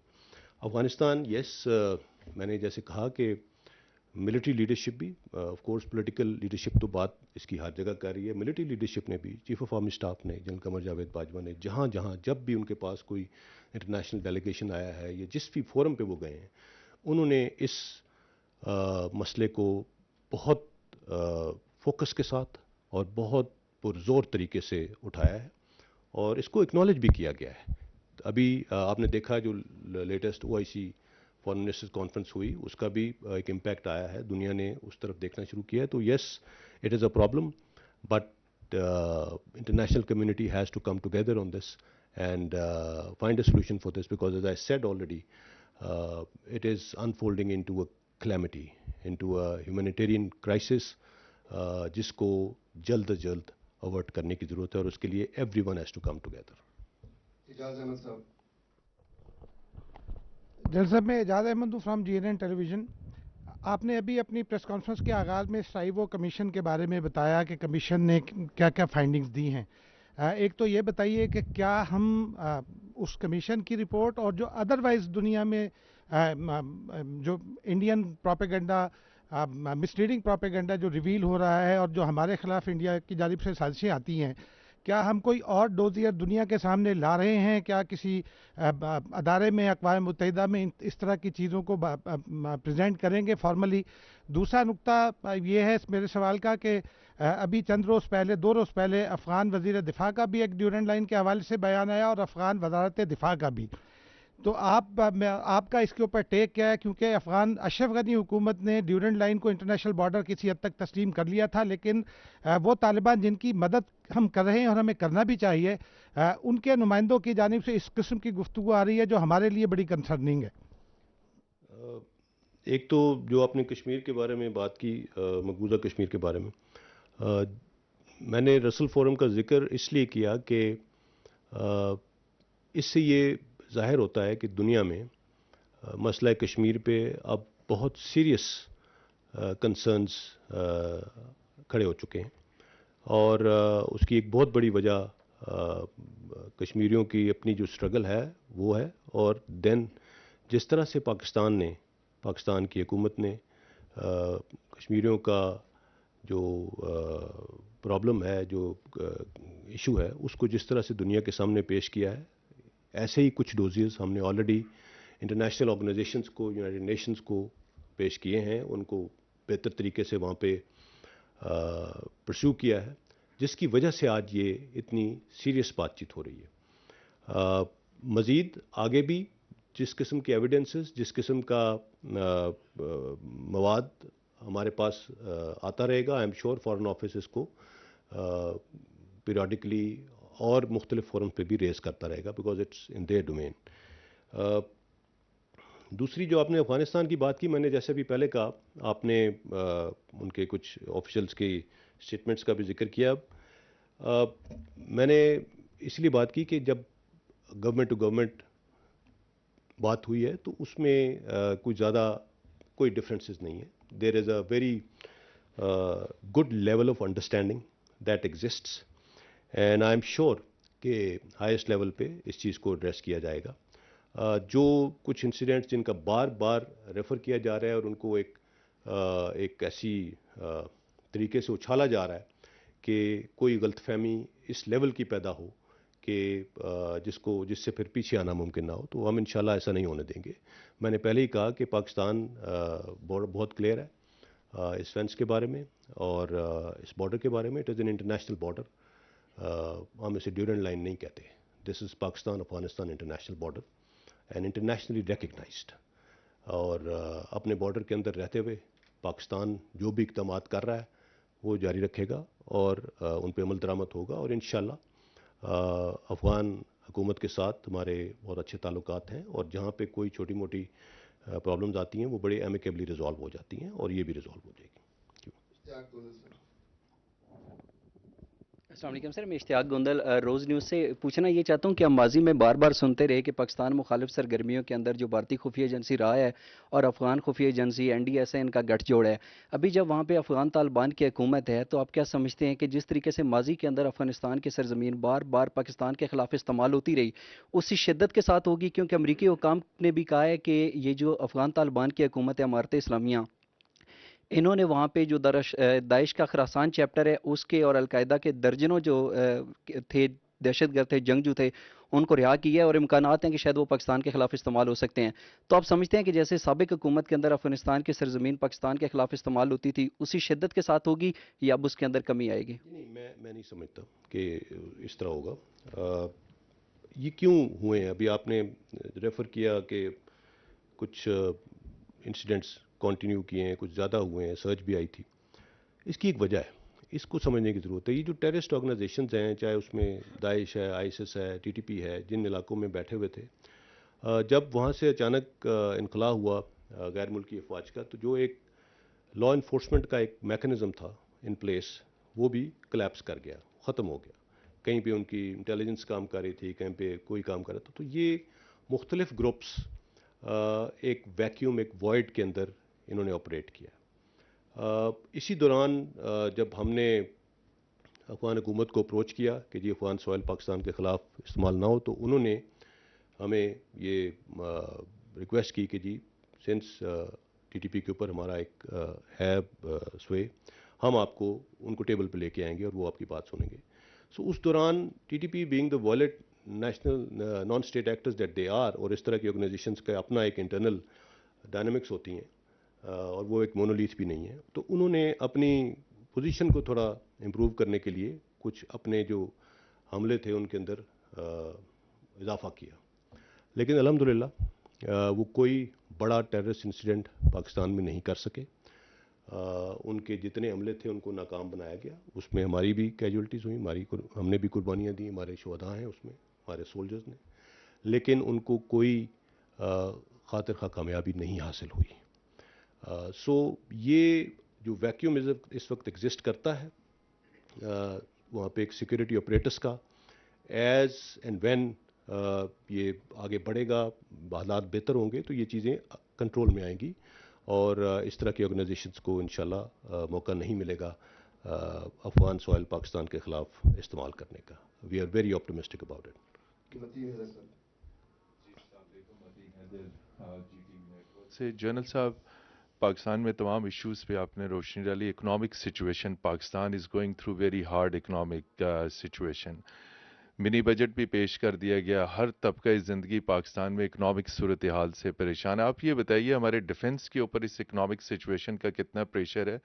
افغانستان میں نے جیسے کہا کہ ملٹری لیڈرشپ بھی آف کورس پولیٹیکل لیڈرشپ تو بات اس کی ہر جگہ کر رہی ہے. ملٹری لیڈرشپ نے بھی, چیف آف آرمی اسٹاف نے, جنرل قمر جاوید باجوہ نے, جہاں جب بھی ان کے پاس کوئی انٹرنیشنل ڈیلیگیشن آیا ہے یا جس بھی فورم پہ وہ گئے ہیں, انہوں نے اس مسئلے کو بہت فوکس کے ساتھ اور بہت پرزور طریقے سے اٹھایا ہے اور اس کو اکنالج بھی کیا گیا ہے. ابھی آپ نے دیکھا جو latest OIC foreign ministers conference ہوئی, اس کا بھی ایک امپیکٹ آیا ہے. دنیا نے اس طرف دیکھنا شروع کیا ہے. تو yes, it is a problem, but international community has to come together on this and find a solution for this, because as I said already it is unfolding into a calamity, into a humanitarian crisis, جس کو جلد از جلد اوارٹ کرنے کی ضرورت ہے اور اس کے لیے everyone has to come together. Ejaz Ahmed صاحب. جنرل صاحب, میں اعجاز احمد ہوں فرام GNN ٹیلی ویژن. آپ نے ابھی اپنی پریس کانفرنس کے آغاز میں سائیوو کمیشن کے بارے میں بتایا کہ کمیشن نے کیا کیا فائنڈنگز دی ہیں. ایک تو یہ بتائیے کہ کیا ہم اس کمیشن کی رپورٹ اور جو ادروائز دنیا میں جو انڈین پروپیگنڈا, مسلیڈنگ پروپیگنڈا جو ریویل ہو رہا ہے اور جو ہمارے خلاف انڈیا کی جانب سے سازشیں آتی ہیں, کیا ہم کوئی اور ڈوزیئر دنیا کے سامنے لا رہے ہیں؟ کیا کسی ادارے میں, اقوام متحدہ میں اس طرح کی چیزوں کو پریزنٹ کریں گے فارملی؟ دوسرا نقطہ یہ ہے میرے سوال کا کہ ابھی چند روز پہلے, 2 روز پہلے افغان وزیر دفاع کا بھی ایک ڈیورنٹ لائن کے حوالے سے بیان آیا اور افغان وزارت دفاع کا بھی. تو آپ کا اس کے اوپر ٹیک کیا ہے؟ کیونکہ افغان اشرف غنی حکومت نے ڈیورنٹ لائن کو انٹرنیشنل بارڈر کسی حد تک تسلیم کر لیا تھا, لیکن وہ طالبان جن کی مدد ہم کر رہے ہیں اور ہمیں کرنا بھی چاہیے, ان کے نمائندوں کی جانب سے اس قسم کی گفتگو آ رہی ہے جو ہمارے لیے بڑی کنسرننگ ہے. ایک تو جو آپ نے کشمیر کے بارے میں بات کی, مقبوضہ کشمیر کے بارے میں, میں نے رسل فورم کا ذکر اس لیے کیا کہ اس سے یہ ظاہر ہوتا ہے کہ دنیا میں مسئلہ کشمیر پہ اب بہت سیریس کنسرنز کھڑے ہو چکے ہیں اور اس کی ایک بہت بڑی وجہ کشمیریوں کی اپنی جو اسٹرگل ہے وہ ہے, اور دین جس طرح سے پاکستان کی حکومت نے کشمیریوں کا جو پرابلم ہے, جو ایشو ہے, اس کو جس طرح سے دنیا کے سامنے پیش کیا ہے, ایسے ہی کچھ ڈوزیز ہم نے آلریڈی انٹرنیشنل آرگنائزیشنز کو, یونائٹڈ نیشنز کو پیش کیے ہیں, ان کو بہتر طریقے سے وہاں پہ پرسیو کیا ہے, جس کی وجہ سے آج یہ اتنی سیریس بات چیت ہو رہی ہے. مزید آگے بھی جس قسم کے ایویڈنسز, جس قسم کا مواد ہمارے پاس آتا رہے گا, I am sure foreign office اس کو پیریوڈیکلی اور مختلف فورم پہ بھی ریز کرتا رہے گا, because it's in their domain. دوسری جو آپ نے افغانستان کی بات کی، میں نے جیسے بھی پہلے کہا، آپ نے ان کے کچھ آفیشلز کی اسٹیٹمنٹس کا بھی ذکر کیا. میں نے اس لیے بات کی کہ جب گورنمنٹ ٹو گورنمنٹ بات ہوئی ہے تو اس میں کوئی زیادہ کوئی ڈفرینسز نہیں ہے. There is a very good level of understanding that exists and I am sure کہ ہائیسٹ لیول پہ اس چیز کو ایڈریس کیا جائے گا. جو کچھ انسیڈنٹس جن کا بار بار ریفر کیا جا رہا ہے اور ان کو ایک ایسی طریقے سے اچھالا جا رہا ہے کہ کوئی غلط فہمی اس لیول کی پیدا ہو کہ جس سے پھر پیچھے آنا ممکن نہ ہو، تو ہم انشاءاللہ ایسا نہیں ہونے دیں گے. میں نے پہلے ہی کہا کہ پاکستان بہت کلیئر ہے اس فینس کے بارے میں اور اس بارڈر کے بارے میں. It is an international border. ہم اسے ڈیورنٹ لائن نہیں کہتے. This is Pakistan Afghanistan international border and internationally recognized. اور اپنے بارڈر کے اندر رہتے ہوئے پاکستان جو بھی اقدامات کر رہا ہے وہ جاری رکھے گا اور ان پہ عمل درآمد ہوگا. اور انشاءاللہ افغان حکومت کے ساتھ ہمارے بہت اچھے تعلقات ہیں اور جہاں پہ کوئی چھوٹی موٹی پرابلمز آتی ہیں وہ بڑے ایمیکیبلی ریزالو ہو جاتی ہیں اور یہ بھی ریزالو ہو جائے گی. السلام علیکم سر، میں اشتیاق گوندل روز نیوز سے پوچھنا یہ چاہتا ہوں کہ ہم ماضی میں بار بار سنتے رہے کہ پاکستان مخالف سرگرمیوں کے اندر جو بھارتی خفیہ ایجنسی رہا ہے اور افغان خفیہ ایجنسی NDS ہے، ان کا گٹھ جوڑ ہے. ابھی جب وہاں پہ افغان طالبان کی حکومت ہے تو آپ کیا سمجھتے ہیں کہ جس طریقے سے ماضی کے اندر افغانستان کی سرزمین بار بار پاکستان کے خلاف استعمال ہوتی رہی، اسی شدت کے ساتھ ہوگی؟ کیونکہ امریکی حکام نے بھی کہا ہے کہ یہ جو افغان طالبان کی حکومت ہے امارت اسلامیہ، انہوں نے وہاں پہ جو داعش کا خراسان چیپٹر ہے اس کے اور القاعدہ کے درجنوں جو تھے دہشت گرد تھے، جنگجو تھے، ان کو رہا کیا ہے اور امکانات ہیں کہ شاید وہ پاکستان کے خلاف استعمال ہو سکتے ہیں. تو آپ سمجھتے ہیں کہ جیسے سابق حکومت کے اندر افغانستان کی سرزمین پاکستان کے خلاف استعمال ہوتی تھی اسی شدت کے ساتھ ہوگی یا اب اس کے اندر کمی آئے گی؟ نہیں، میں نہیں سمجھتا کہ اس طرح ہوگا. یہ کیوں ہوئے ہیں؟ ابھی آپ نے ریفر کیا کہ کچھ انسیڈنٹس کنٹینیو کیے ہیں، کچھ زیادہ ہوئے ہیں، سرچ بھی آئی تھی. اس کی ایک وجہ ہے، اس کو سمجھنے کی ضرورت ہے. یہ جو ٹیررسٹ آرگنائزیشنز ہیں، چاہے اس میں داعش ہے، ISIS ہے، TTP ہے، جن علاقوں میں بیٹھے ہوئے تھے، جب وہاں سے اچانک انخلا ہوا غیر ملکی افواج کا، تو جو ایک لا انفورسمنٹ کا ایک میکنزم تھا ان پلیس، وہ بھی کلیپس کر گیا، ختم ہو گیا. کہیں پہ ان کی انٹیلیجنس کام کر رہی تھی، کہیں پہ کوئی کام کر رہا تھا. تو یہ مختلف گروپس ایک ویکیوم، ایک وائڈ کے اندر انہوں نے آپریٹ کیا. اسی دوران جب ہم نے افغان حکومت کو اپروچ کیا کہ جی افغان سوائل پاکستان کے خلاف استعمال نہ ہو، تو انہوں نے ہمیں یہ ریکویسٹ کی کہ جی سنس TTP کے اوپر ہمارا ایک ہے سوے، ہم آپ کو ان کو ٹیبل پہ لے کے آئیں گے اور وہ آپ کی بات سنیں گے. سو اس دوران TTP being the violent national non state actors that they are, اور اس طرح کی آرگنائزیشنز کا اپنا ایک انٹرنل ڈائنامکس ہوتی ہیں اور وہ ایک مونولیتھ بھی نہیں ہے، تو انہوں نے اپنی پوزیشن کو تھوڑا امپروو کرنے کے لیے کچھ اپنے جو حملے تھے ان کے اندر اضافہ کیا. لیکن الحمدللہ وہ کوئی بڑا ٹیررسٹ انسیڈنٹ پاکستان میں نہیں کر سکے. ان کے جتنے حملے تھے ان کو ناکام بنایا گیا. اس میں ہماری بھی کیجولٹیز ہوئیں، ہم نے بھی قربانیاں دیں، ہمارے شہداء ہیں اس میں، ہمارے سولجرز نے، لیکن ان کو کوئی خاطر خواہ کامیابی نہیں حاصل ہوئی. سو یہ جو ویکیوم اس وقت ایگزسٹ کرتا ہے وہاں پہ ایک سیکورٹی آپریٹرس کا، ایز اینڈ وین یہ آگے بڑھے گا، حالات بہتر ہوں گے تو یہ چیزیں کنٹرول میں آئیں گی اور اس طرح کی آرگنائزیشنز کو انشاءاللہ موقع نہیں ملے گا افغان سوائل پاکستان کے خلاف استعمال کرنے کا. We are very optimistic about it. سے جنرل صاحب، پاکستان میں تمام ایشوز پہ آپ نے روشنی ڈالی. Economic situation Pakistan is going through very hard economic situation. Money budget بھی پیش کر دیا گیا. ہر طبقہ زندگی پاکستان میں اکنامک صورتحال سے پریشان ہے. آپ یہ بتائیے ہمارے ڈیفنس کے اوپر اس اکنامک سچویشن کا کتنا پریشر ہے،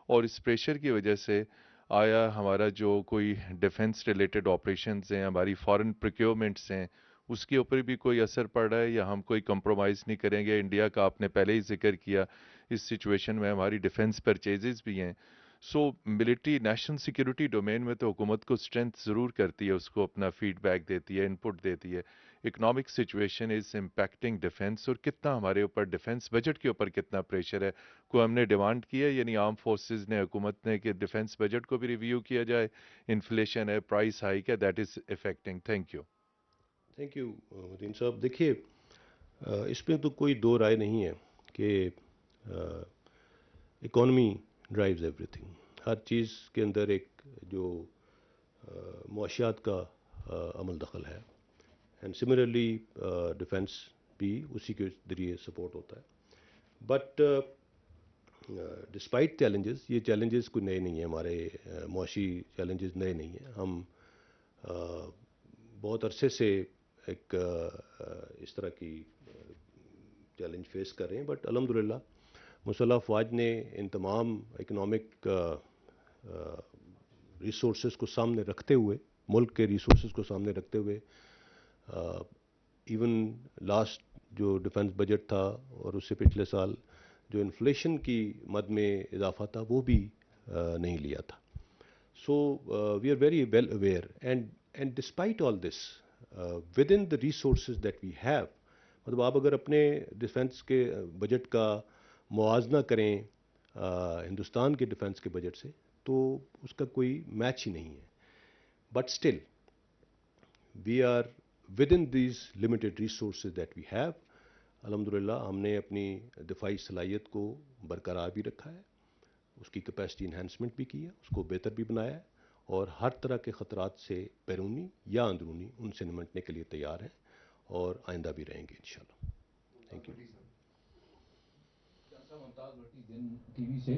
اور اس پریشر کی وجہ سے آیا ہمارا جو کوئی ڈیفنس ریلیٹڈ آپریشنز ہیں، ہماری فارن پروکیورمنٹس ہیں، اس کے اوپر بھی کوئی اثر پڑ رہا ہے یا ہم کوئی کمپرومائز نہیں کریں گے؟ انڈیا کا آپ نے پہلے ہی ذکر کیا. اس سچویشن میں ہماری ڈیفنس پرچیزز بھی ہیں. سو ملٹری نیشنل سیکیورٹی ڈومین میں تو حکومت کو اسٹرینتھ ضرور کرتی ہے, اس کو اپنا فیڈ بیک دیتی ہے, انپٹ دیتی ہے. Economic situation is impacting defence, اور کتنا ہمارے اوپر ڈیفنس بجٹ کے اوپر کتنا پریشر ہے. کو ہم نے ڈیمانڈ کی ہے, یعنی آرم فورسز نے, حکومت نے, کہ ڈیفنس بجٹ کو بھی ریویو کیا جائے. انفلیشن ہے, پرائس ہائیک ہے, that is affecting. Thank you. Thank you مدین صاحب. دیکھیے اس پہ تو کوئی دو رائے نہیں ہے کہ اکانومی ڈرائیوز ایوری تھنگ. ہر چیز کے اندر ایک جو معاشیات کا عمل دخل ہے, اینڈ سملرلی ڈیفنس بھی اسی کے ذریعے سپورٹ ہوتا ہے. بٹ ڈسپائٹ چیلنجز, یہ چیلنجز کوئی نئے نہیں ہیں, ہمارے معاشی چیلنجز نئے نہیں ہیں. ہم بہت عرصے سے ایک اس طرح کی چیلنج فیس کر رہے ہیں, بٹ الحمدللہ مسلح افواج نے ان تمام اکنامک ریسورسز کو سامنے رکھتے ہوئے, ملک کے ریسورسز کو سامنے رکھتے ہوئے, ایون لاسٹ جو ڈیفنس بجٹ تھا اور اس سے پچھلے سال جو انفلیشن کی مد میں اضافہ تھا وہ بھی نہیں لیا تھا. So we are very well aware, and despite all this with in the resources that we have, مطلب آپ اگر اپنے ڈیفنس کے بجٹ کا موازنہ کریں ہندوستان کے ڈیفنس کے بجٹ سے تو اس کا کوئی میچ ہی نہیں ہے. But still we are with in these limited resources that we have. الحمدللہ ہم نے اپنی دفاعی صلاحیت کو برقرار بھی رکھا ہے, اس کی کیپیسٹی انہینسمنٹ بھی کی ہے, اس کو بہتر بھی بنایا ہے, اور ہر طرح کے خطرات سے بیرونی یا اندرونی ان سے نمٹنے کے لیے تیار ہیں, اور آئندہ بھی رہیں گے انشاءاللہ. Thank you. Mumtaz Bhatti Din T V سے.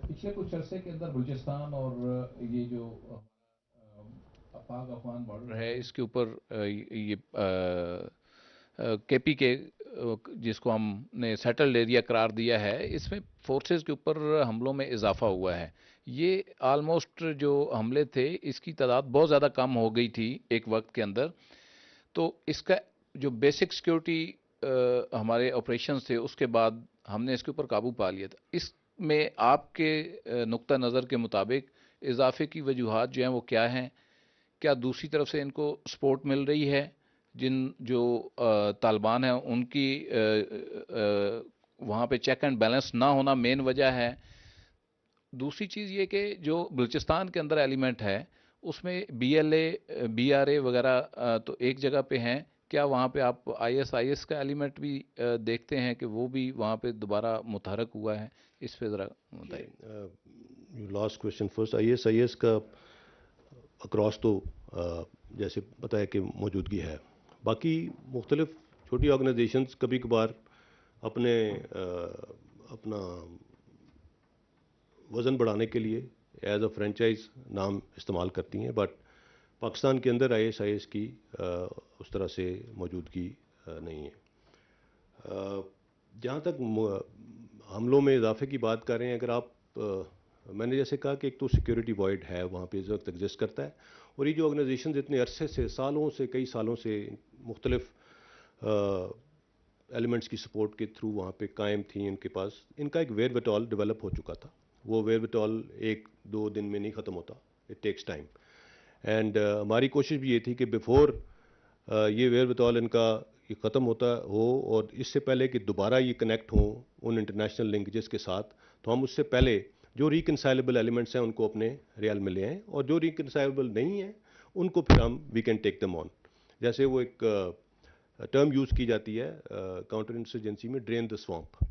پچھلے کچھ عرصے کے اندر بلوچستان اور یہ جو پاک افغان بارڈر ہے اس کے اوپر یہ کے پی کے جس کو ہم نے سیٹلڈ ایریا قرار دیا ہے, اس میں فورسز کے اوپر حملوں میں اضافہ ہوا ہے. یہ آلموسٹ جو حملے تھے اس کی تعداد بہت زیادہ کم ہو گئی تھی ایک وقت کے اندر. تو اس کا جو بیسک سیکیورٹی ہمارے آپریشنز تھے اس کے بعد ہم نے اس کے اوپر قابو پا لیا تھا. اس میں آپ کے نقطہ نظر کے مطابق اضافے کی وجوہات جو ہیں وہ کیا ہیں؟ کیا دوسری طرف سے ان کو سپورٹ مل رہی ہے؟ جن جو طالبان ہیں ان کی وہاں پہ چیک اینڈ بیلنس نہ ہونا مین وجہ ہے. دوسری چیز یہ کہ جو بلوچستان کے اندر ایلیمنٹ ہے اس میں B L A B R A وغیرہ تو ایک جگہ پہ ہیں, کیا وہاں پہ آپ آئی ایس کا ایلیمنٹ بھی دیکھتے ہیں کہ وہ بھی وہاں پہ دوبارہ متحرک ہوا ہے؟ اس پہ ذرا بتائیے. Last question first. I S کا اکراس تو جیسے پتہ ہے کہ موجودگی ہے. باقی مختلف چھوٹی آرگنائزیشنز کبھی کبھار اپنا وزن بڑھانے کے لیے ایز اے فرینچائز نام استعمال کرتی ہیں, بٹ پاکستان کے اندر آئی ایس کی اس طرح سے موجودگی نہیں ہے. جہاں تک حملوں میں اضافے کی بات کر رہے ہیں, اگر آپ میں نے جیسے کہا کہ ایک تو سیکیورٹی وائڈ ہے وہاں پہ اس وقت ایگزسٹ کرتا ہے, اور یہ جو آرگنائزیشنز اتنے عرصے سے کئی سالوں سے مختلف ایلیمنٹس کی سپورٹ کے تھرو وہاں پہ قائم تھیں, ان کے پاس ان کا ایک ویئر وٹال ڈیولپ ہو چکا تھا. وہ ویئر وٹال ایک دو دن میں نہیں ختم ہوتا, اٹ ٹیکس ٹائم. اینڈ ہماری کوشش بھی یہ تھی کہ بیفور یہ ویئر وٹال ان کا یہ ختم ہوتا ہو, اور اس سے پہلے کہ دوبارہ یہ کنیکٹ ہوں ان انٹرنیشنل لنکیجز کے ساتھ, تو ہم اس سے پہلے جو ریکنسائلیبل ایلیمنٹس ہیں ان کو اپنے ریال میں لے آئیں, اور جو ریکنسائلیبل نہیں ہیں ان کو پھر ہم وی کین ٹیک دم آن. جیسے وہ ایک ٹرم یوز کی جاتی ہے کاؤنٹر انسرجنسی میں, ڈرین دا سوامپ.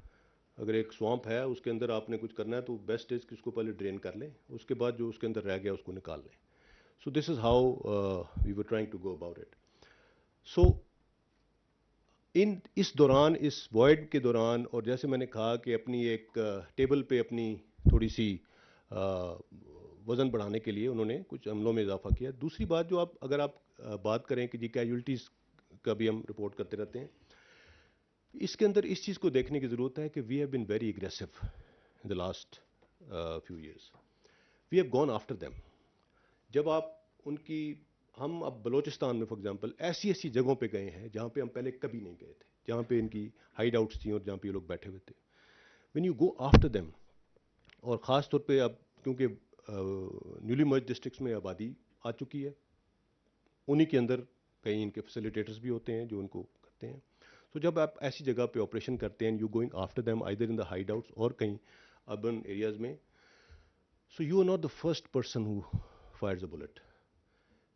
اگر ایک سوامپ ہے اس کے اندر آپ نے کچھ کرنا ہے تو بیسٹ از کہ اس کو پہلے ڈرین کر لیں, اس کے بعد جو اس کے اندر رہ گیا اس کو نکال لیں. So this is how we are trying to go about it. So اس دوران, اس وائڈ کے دوران, اور جیسے میں نے کہا کہ اپنی ایک ٹیبل پہ اپنی تھوڑی سی وزن بڑھانے کے لیے انہوں نے کچھ عملوں میں اضافہ کیا. دوسری بات جو اگر آپ بات کریں کہ جی کیجولٹیز کا بھی ہم رپورٹ کرتے رہتے ہیں, اس کے اندر اس چیز کو دیکھنے کی ضرورت ہے کہ we have been very aggressive in the last few years. We have gone after them. جب آپ ان کی, ہم اب بلوچستان میں فار ایگزامپل ایسی جگہوں پہ گئے ہیں جہاں پہ ہم پہلے کبھی نہیں گئے تھے, جہاں پہ ان کی ہائیڈ آؤٹس تھیں اور جہاں پہ یہ لوگ بیٹھے ہوئے تھے. When you go after them اور خاص طور پہ اب کیونکہ نیولی مرج ڈسٹرکٹس میں آبادی آ چکی ہے، انہی کے اندر کئی ان کے فیسیلیٹیٹرز بھی ہوتے ہیں جو ان کو کرتے ہیں. تو جب آپ ایسی جگہ پہ آپریشن کرتے ہیں، you going after them either in the hideouts اور کہیں اربن ایریاز میں، so you are not the first person who fires a bullet.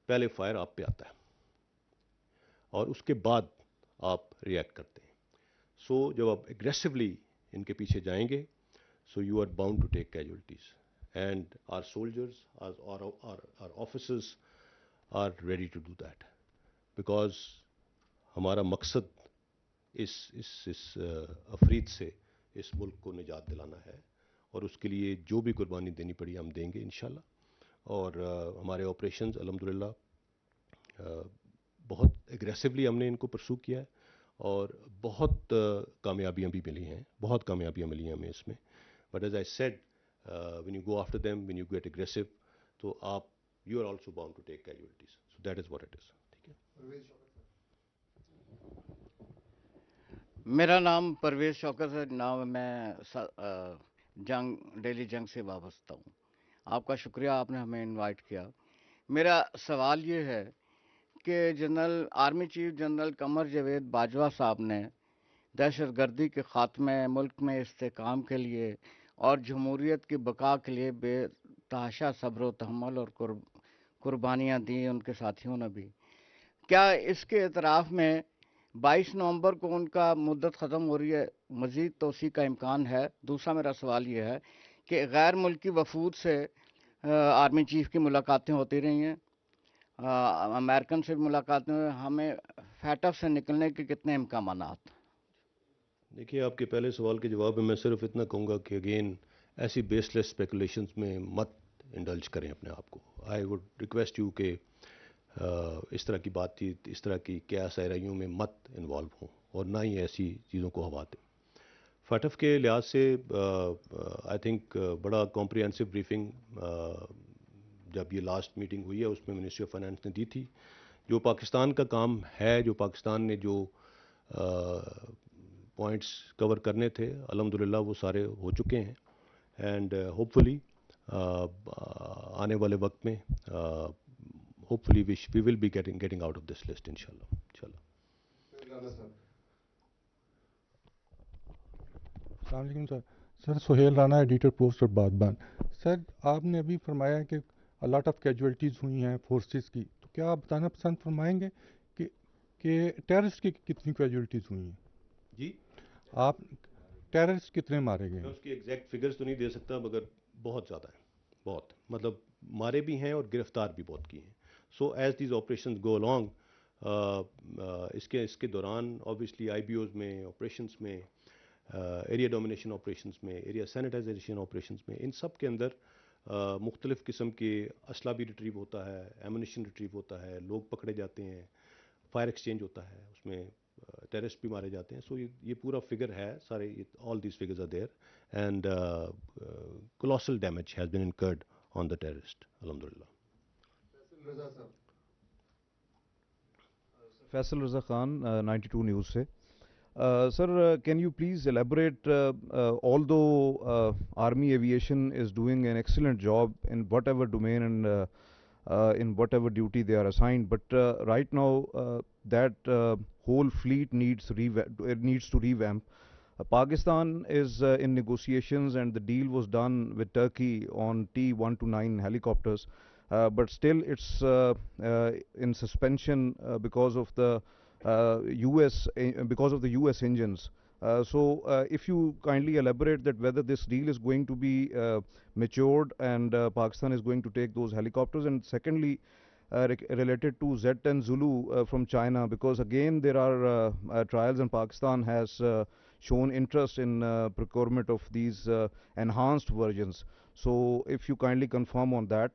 پہلے فائر آپ پہ آتا ہے اور اس کے بعد آپ ریئیکٹ کرتے ہیں. سو جب آپ ایگریسولی ان کے پیچھے جائیں گے، so you are bound to take casualties. And our soldiers our officers are ready to do that, because ہمارا مقصد اس افرید سے اس ملک کو نجات دلانا ہے، اور اس کے لیے جو بھی قربانی دینی پڑی ہم دیں گے انشاءاللہ. اور ہمارے آپریشنز الحمدللہ بہت ایگریسولی ہم نے ان کو پرسو کیا ہے، اور بہت کامیابیاں بھی ملی ہیں، بہت کامیابیاں ملی ہیں ہمیں اس میں. But as I said when you go after them, when you get aggressive, تو آپ you are also bound to take casualties. So that is what it is. ٹھیک ہے. میرا نام پرویز شوکت ہے. نام میں ڈیلی جنگ سے وابستہ ہوں. آپ کا شکریہ، آپ نے ہمیں انوائٹ کیا. میرا سوال یہ ہے کہ army chief general Qamar Javed Bajwa صاحب نے دہشت گردی کے خاتمے، ملک میں استحکام کے لیے اور جمہوریت کی بقا کے لیے بے تحاشا صبر و تحمل اور قربانیاں دیں، ان کے ساتھیوں نے بھی. کیا اس کے اعتراف میں 22 نومبر کو ان کا مدت ختم ہو رہی ہے، مزید توسیع کا امکان ہے؟ دوسرا میرا سوال یہ ہے کہ غیر ملکی وفود سے آرمی چیف کی ملاقاتیں ہوتی رہی ہیں، امریکن سے ملاقاتیں، ہمیں فیٹف سے نکلنے کے کتنے امکانات؟ دیکھیے، آپ کے پہلے سوال کے جواب میں اتنا کہوں گا کہ اگین ایسی بیس لیس اسپیکولیشنز میں مت انڈلج کریں اپنے آپ کو. آئی وڈ ریکویسٹ یو کہ اس طرح کی بات چیت، اس طرح کی کیا سیرائیوں میں مت انوالو ہوں، اور نہ ہی ایسی چیزوں کو ہوا دیں. فیٹف کے لحاظ سے آئی تھنک بڑا کمپریہنسو بریفنگ جب یہ لاسٹ میٹنگ ہوئی ہے اس میں منسٹری آف فائنانس نے دی تھی. جو پاکستان کا کام ہے، جو پاکستان نے جو پوائنٹس کور کرنے تھے، الحمدللہ وہ سارے ہو چکے ہیں. اینڈ ہوپ فلی آنے والے وقت میں hopefully we will be getting out of this list انشاءاللہ. السلام علیکم sir. Sohail Rana, editor post اور بادبان. سر، آپ نے ابھی فرمایا کہ لاٹ آف کیجویلٹیز ہوئی ہیں فورسز کی، تو کیا آپ بتانا پسند فرمائیں گے کہ ٹیررسٹ کی کتنی کیجویلٹیز ہوئی ہیں؟ جی، آپ ٹیررسٹ کتنے مارے گئے ہیں؟ میں اس کی ایگزیکٹ فگرز تو نہیں دے سکتا، مگر بہت زیادہ ہیں، بہت، مطلب مارے بھی ہیں اور گرفتار بھی بہت کیے ہیں. So as these operations go along اس کے دوران اوبیسلی آئی بی اوز میں، آپریشنس میں، ایریا ڈومینیشن آپریشنس میں، ایریا سینیٹائزیشن آپریشنس میں، ان سب کے اندر مختلف قسم کے اسلحہ بھی ریٹریو ہوتا ہے، ایمونیشن ریٹریو ہوتا ہے، لوگ پکڑے جاتے ہیں، فائر ایکسچینج ہوتا ہے، اس میں ٹیررسٹ بھی مارے جاتے ہیں. سو یہ پورا فگر ہے، سارے all these figures are there, and colossal damage has been incurred on the terrorists الحمدللہ. فیصل رضا خان، 92 نیوز سے. Sir, can you please elaborate, although Army Aviation is doing an excellent job in whatever domain and in whatever duty they are assigned, but right now that whole fleet needs to revamp. Pakistan is in negotiations and the deal was done with Turkey on T-129 helicopters, but still it's in suspension because of the US engines. So if you kindly elaborate that whether this deal is going to be matured and Pakistan is going to take those helicopters. And secondly, related to Z-10 Zulu from China, because again there are trials and Pakistan has shown interest in procurement of these enhanced versions. So if you kindly confirm on that.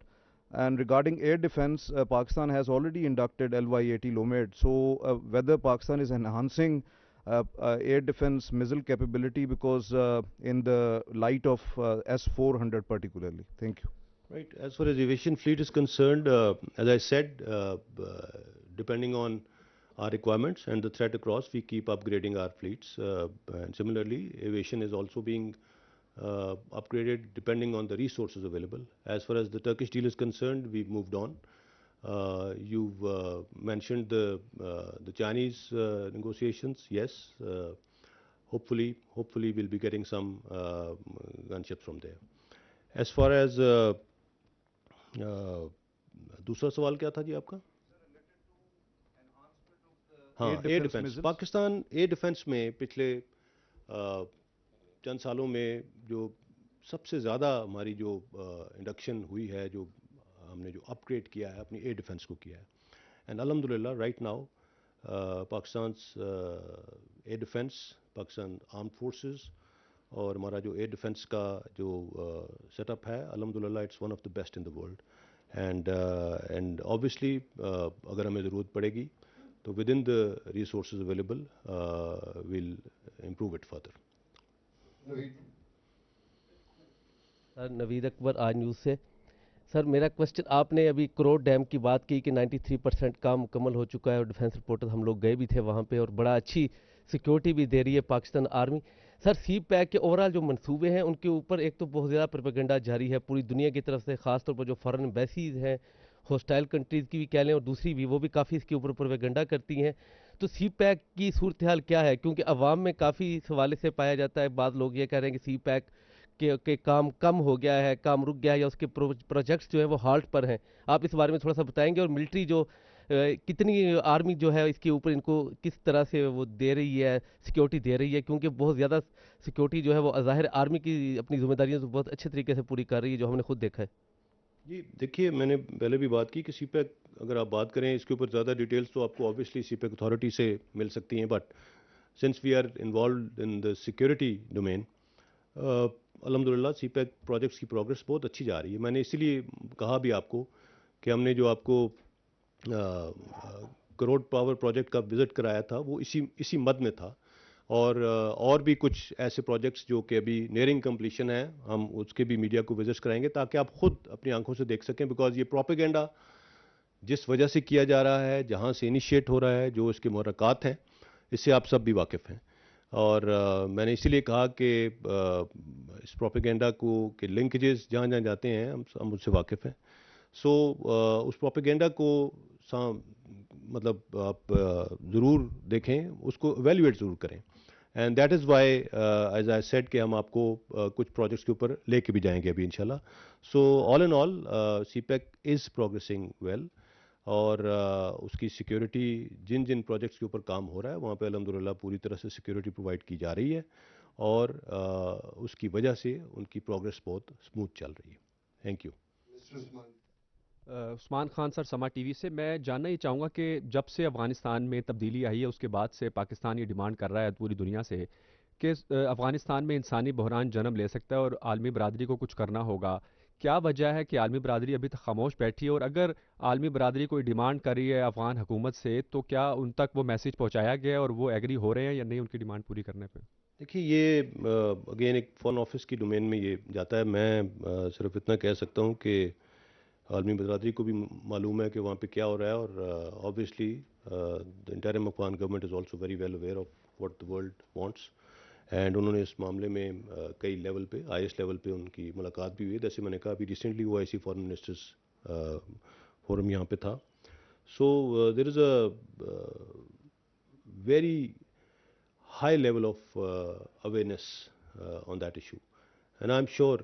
And regarding air defense, Pakistan has already inducted LY-80 Lomad. So whether Pakistan is enhancing air defense missile capability because in the light of S-400 particularly. Thank you. Right. As far as aviation fleet is concerned, as I said, depending on our requirements and the threat across, we keep upgrading our fleets. And similarly, aviation is also being upgraded depending on the resources available. As far as the Turkish deal is concerned, we've moved on. You've mentioned the Chinese negotiations. Yes, hopefully we'll be getting some gunships from there. As far as دوسرا سوال کیا تھا جی آپ کا؟ ہاں year defence. Pakistan air defence میں پچھلے چند سالوں میں جو سب سے زیادہ ہماری جو انڈکشن ہوئی ہے، جو ہم نے جو اپ گریڈ کیا ہے اپنی ایئر ڈیفنس کو کیا ہے، اینڈ الحمد للہ right now Pakistan's air defence, Pakistan armed forces اور ہمارا جو ایئر ڈیفنس کا جو سیٹ اپ ہے الحمد للہ it's one of the best in the world. And obviously اگر ہمیں ضرورت پڑے گی تو with in the resources available will improve it further. Sir Naveed Akbar Aaj news سے. سر میرا کوشچن، آپ نے ابھی کروڑ ڈیم کی بات کی کہ 93% کام مکمل ہو چکا ہے اور ڈیفنس رپورٹر ہم لوگ گئے بھی تھے وہاں پہ اور بڑا اچھی سیکیورٹی بھی دے رہی ہے پاکستان آرمی. سر سی پیک کے اوورال جو منصوبے ہیں ان کے اوپر ایک تو بہت زیادہ پروپیگنڈا جاری ہے پوری دنیا کی طرف سے، خاص طور پر جو فارن ایمبیسیز ہیں ہوسٹائل کنٹریز کی بھی کہہ لیں اور دوسری بھی، وہ بھی کافی اس کے اوپر پروپیگنڈا کرتی ہیں. تو سی پیک کی صورتحال کیا ہے؟ کیونکہ عوام میں کافی سوالے سے پایا جاتا ہے، بعض لوگ یہ کہہ رہے ہیں کہ سی پیک کے کام کم ہو گیا ہے، کام رک گیا ہے یا اس کے پروجیکٹس جو ہیں وہ ہالٹ پر ہیں. آپ اس بارے میں تھوڑا سا بتائیں گے؟ اور ملٹری جو کتنی آرمی جو ہے اس کے اوپر ان کو کس طرح سے وہ دے رہی ہے، سیکیورٹی دے رہی ہے؟ کیونکہ بہت زیادہ سیکیورٹی جو ہے وہ ظاہر آرمی کی اپنی ذمہ داریاں تو بہت اچھے طریقے سے پوری کر رہی ہے جو ہم نے خود دیکھا ہے. جی دیکھیے، میں نے پہلے بھی بات کی کہ سی پیک اگر آپ بات کریں اس کے اوپر زیادہ ڈیٹیلز تو آپ کو آبویسلی سی پیک اتھارٹی سے مل سکتی ہیں، but since we are involved in the security domain الحمد للہ سی پیک پروجیکٹس کی پروگرس بہت اچھی جا رہی ہے. میں نے اسی لیے کہا بھی آپ کو کہ ہم نے جو آپ کو کروڑ پاور پروجیکٹ کا وزٹ کرایا تھا وہ اسی مد میں تھا، اور بھی کچھ ایسے پروجیکٹس جو کہ ابھی نیئرنگ کمپلیشن ہیں ہم اس کے بھی میڈیا کو وزٹ کرائیں گے تاکہ آپ خود اپنی آنکھوں سے دیکھ سکیں. بیکاز یہ پروپیگنڈا جس وجہ سے کیا جا رہا ہے، جہاں سے انیشیٹ ہو رہا ہے، جو اس کے محرکات ہیں، اس سے آپ سب بھی واقف ہیں. اور میں نے اسی لیے کہا کہ اس پروپیگنڈا کو کہ لنکیجز جہاں جہاں جاتے ہیں ہم اس سے واقف ہیں. سو اس پروپیگنڈا کو مطلب آپ ضرور دیکھیں، اس کو ایویلیویٹ ضرور کریں. And that is why as I sad کہ ہم آپ کو کچھ پروجیکٹس کے اوپر لے کے بھی جائیں گے ابھی انشاءاللہ. سو آل ان آل سی پیک از پروگریسنگ ویل، اور اس کی سیکیورٹی جن پروجیکٹس کے اوپر کام ہو رہا ہے وہاں پہ الحمدللہ پوری طرح سے سیکیورٹی پرووائڈ کی جا رہی ہے، اور اس کی وجہ سے ان کی پروگریس بہت اسموتھ چل رہی ہے. Thank you. Usman Khan sir, Samaa T V سے. میں جاننا یہ چاہوں گا کہ جب سے افغانستان میں تبدیلی آئی ہے اس کے بعد سے پاکستان یہ ڈیمانڈ کر رہا ہے پوری دنیا سے کہ افغانستان میں انسانی بحران جنم لے سکتا ہے اور عالمی برادری کو کچھ کرنا ہوگا. کیا وجہ ہے کہ عالمی برادری ابھی تک خاموش بیٹھی ہے؟ اور اگر عالمی برادری کوئی ڈیمانڈ کر رہی ہے افغان حکومت سے تو کیا ان تک وہ میسیج پہنچایا گیا ہے اور وہ ایگری ہو رہے ہیں یا نہیں ان کی ڈیمانڈ پوری کرنے پہ؟ دیکھیے، یہ اگین ایک فارن آفس کی ڈومین میں یہ جاتا ہے. میں صرف اتنا کہہ سکتا ہوں کہ عالمی برادری کو بھی معلوم ہے کہ وہاں پہ کیا ہو رہا ہے، اور obviously the interim Afghan government is also very well aware of what the world wants. And انہوں نے اس معاملے میں کئی لیول پہ، آئی ایس لیول پہ ان کی ملاقات بھی ہوئی. جیسے میں نے کہا ابھی ریسنٹلی وہ ایسی فارن منسٹرس فورم یہاں پہ تھا. So there is a very high level of awareness on that issue, and I'm sure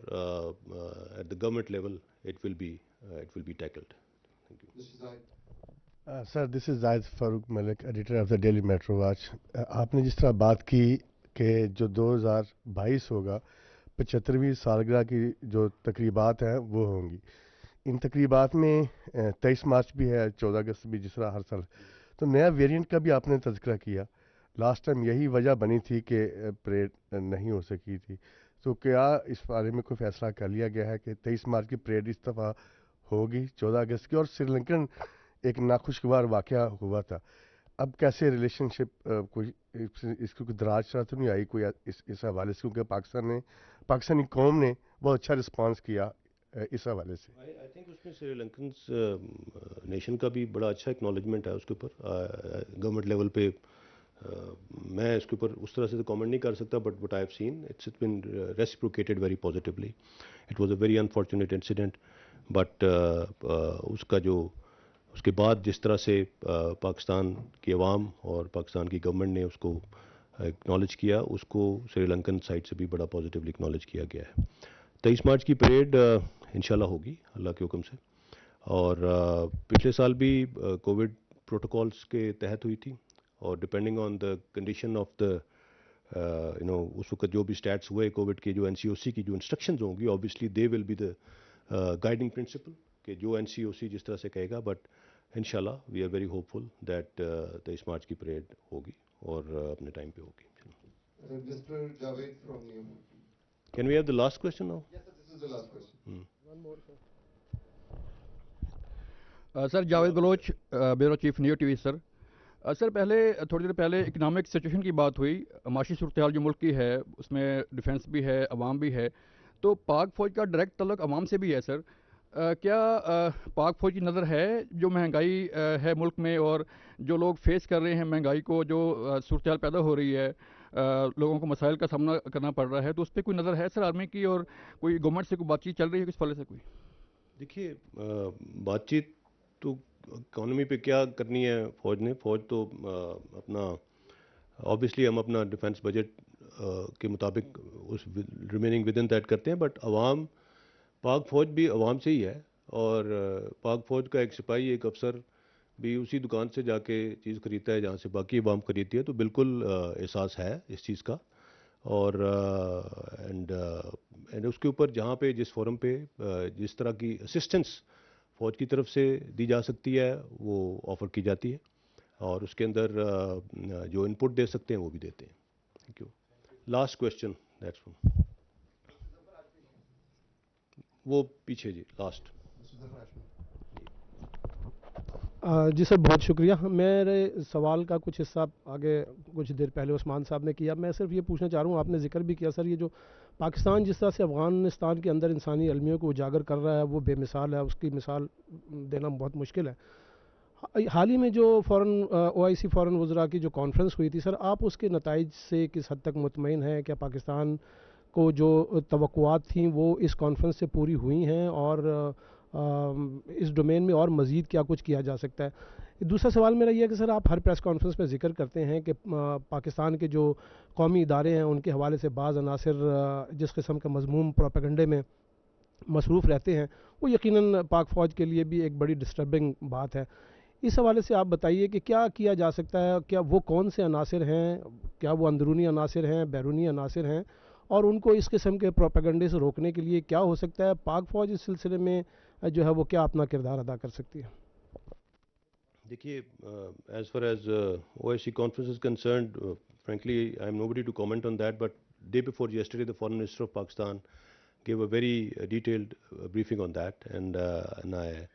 at the government level it will be tackled. Thank you. This is Zaid. Sir, this is Zaid Farooq Malik, editor of the Daily Metro Watch. آپ نے جس طرح بات کی کہ جو 2022 ہوگا 75ویں سالگرہ کی جو تقریبات ہیں وہ ہوں گی. ان تقریبات میں 23 مارچ بھی ہے، 14 اگست بھی، جس طرح ہر سال. تو نیا ویریئنٹ کا بھی آپ نے تذکرہ کیا. لاسٹ ٹائم یہی وجہ بنی تھی کہ پریڈ نہیں ہو سکی تھی. تو کیا اس بارے میں کوئی فیصلہ کر لیا گیا ہے کہ 23 مارچ کی پریڈ اس دفعہ ہوگی 14 اگست کی؟ اور سری لنکن ایک ناخوشگوار واقعہ ہوا تھا، اب کیسے ریلیشن شپ، کوئی اس کی کوئی دراز شرح تو نہیں آئی کوئی اس حوالے سے؟ کیونکہ پاکستانی قوم نے بہت اچھا رسپانس کیا اس حوالے سے. آئی تھنک اس میں سری لنکنز نیشن کا بھی بڑا اچھا اکنالجمنٹ ہے اس کے اوپر. گورنمنٹ لیول پہ میں اس کے اوپر اس طرح سے تو کامنٹ نہیں کر سکتا, but what I have seen it's been reciprocated very positively. It was a very unfortunate incident, but اس کا جو اس کے بعد جس طرح سے پاکستان کی عوام اور پاکستان کی گورنمنٹ نے اس کو اکنالج کیا, اس کو سری لنکن سائڈ سے بھی بڑا پازیٹیولی اکنالج کیا گیا ہے. 23 مارچ کی پریڈ انشاءاللہ ہوگی اللہ کے حکم سے, اور پچھلے سال بھی کووڈ پروٹوکالس کے تحت ہوئی تھی, اور depending on the condition of the اس وقت جو بھی اسٹیٹس ہوئے کووڈ کے, جو NCOC کی جو انسٹرکشنز ہوں گی obviously they will be the guiding principle, کہ جو NCOC جس طرح سے کہے گا. بٹ انشاءاللہ we are very hopeful that 23 March کی پریڈ ہوگی اور اپنے ٹائم پہ ہوگی. Mr. Javed from New. Can we have the last question now? Yes, sir, this is the last question. One more, sir. Sir Javed Baloch, bureau chief Neo T V. Sir sir پہلے تھوڑی دیر پہلے economic situation کی بات ہوئی, معاشی صورتحال جو ملک کی ہے اس میں ڈیفنس بھی ہے, عوام بھی ہے, تو پاک فوج کا ڈائریکٹ تعلق عوام سے بھی ہے. سر کیا پاک فوج کی نظر ہے جو مہنگائی ہے ملک میں اور جو لوگ فیس کر رہے ہیں مہنگائی کو, جو صورتحال پیدا ہو رہی ہے, لوگوں کو مسائل کا سامنا کرنا پڑ رہا ہے, تو اس پہ کوئی نظر ہے سر آرمی کی, اور کوئی گورنمنٹ سے کوئی بات چیت چل رہی ہے کس پہلے سے کوئی؟ دیکھیے بات چیت تو اکانومی پہ کیا کرنی ہے فوج نے. فوج تو اپنا آبویسلی ہم اپنا ڈیفنس بجٹ کے مطابق اس ریمیننگ ود ان دیٹ کرتے ہیں, بٹ عوام پاک فوج بھی عوام سے ہی ہے, اور پاک فوج کا ایک سپاہی ایک افسر بھی اسی دکان سے جا کے چیز خریدتا ہے جہاں سے باقی عوام خریدتی ہے. تو بالکل احساس ہے اس چیز کا, اور اینڈ اس کے اوپر جہاں پہ جس فورم پہ جس طرح کی اسسٹنس فوج کی طرف سے دی جا سکتی ہے وہ آفر کی جاتی ہے, اور اس کے اندر جو ان پٹ دے سکتے ہیں وہ بھی دیتے ہیں. Thank you. Last question that's وہ پیچھے جی لاسٹ. جی سر بہت شکریہ. میرے سوال کا کچھ حصہ آگے کچھ دیر پہلے عثمان صاحب نے کیا. میں صرف یہ پوچھنا چاہ رہا ہوں, آپ نے ذکر بھی کیا سر, یہ جو پاکستان جس طرح سے افغانستان کے اندر انسانی المیوں کو اجاگر کر رہا ہے وہ بے مثال ہے, اس کی مثال دینا بہت مشکل ہے. حال ہی میں جو OIC فورن وزراء کی جو کانفرنس ہوئی تھی سر, آپ اس کے نتائج سے کس حد تک مطمئن ہیں؟ کیا پاکستان کو جو توقعات تھیں وہ اس کانفرنس سے پوری ہوئی ہیں, اور اس ڈومین میں اور مزید کیا کچھ کیا جا سکتا ہے؟ دوسرا سوال میرا یہ ہے کہ سر آپ ہر پریس کانفرنس میں ذکر کرتے ہیں کہ پاکستان کے جو قومی ادارے ہیں ان کے حوالے سے بعض عناصر جس قسم کا مذموم پروپیگنڈے میں مصروف رہتے ہیں, وہ یقیناً پاک فوج کے لیے بھی ایک بڑی ڈسٹربنگ بات ہے. اس حوالے سے آپ بتائیے کہ کیا کیا جا سکتا ہے, کیا وہ کون سے عناصر ہیں, کیا وہ اندرونی عناصر ہیں, بیرونی عناصر ہیں, اور ان کو اس قسم کے پروپیگنڈے سے روکنے کے لیے کیا ہو سکتا ہے؟ پاک فوج اس سلسلے میں جو ہے وہ کیا اپنا کردار ادا کر سکتی ہے؟ دیکھیے as far as OIC conference is concerned, frankly I am nobody to comment on that, but day before yesterday the Foreign Minister of Pakistan gave a very detailed briefing on that, and I,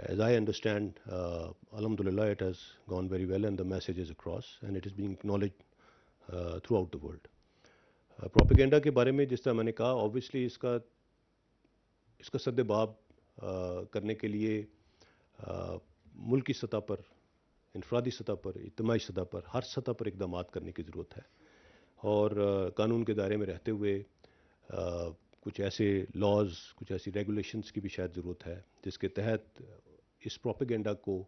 as I understand, alhamdulillah it has gone very well and the message is across and it is being acknowledged throughout the world. Propaganda کے بارے میں جس طرح میں نے کہا, obviously اس کا سد باب کرنے کے لیے ملکی سطح پر, انفرادی سطح پر, اجتماعی سطح پر, ہر سطح پر اقدامات کرنے کی ضرورت ہے, اور قانون کے دائرے میں رہتے ہوئے کچھ ایسے لاز, کچھ ایسی ریگولیشنز کی بھی شاید ضرورت ہے جس کے تحت اس پروپیگنڈا کو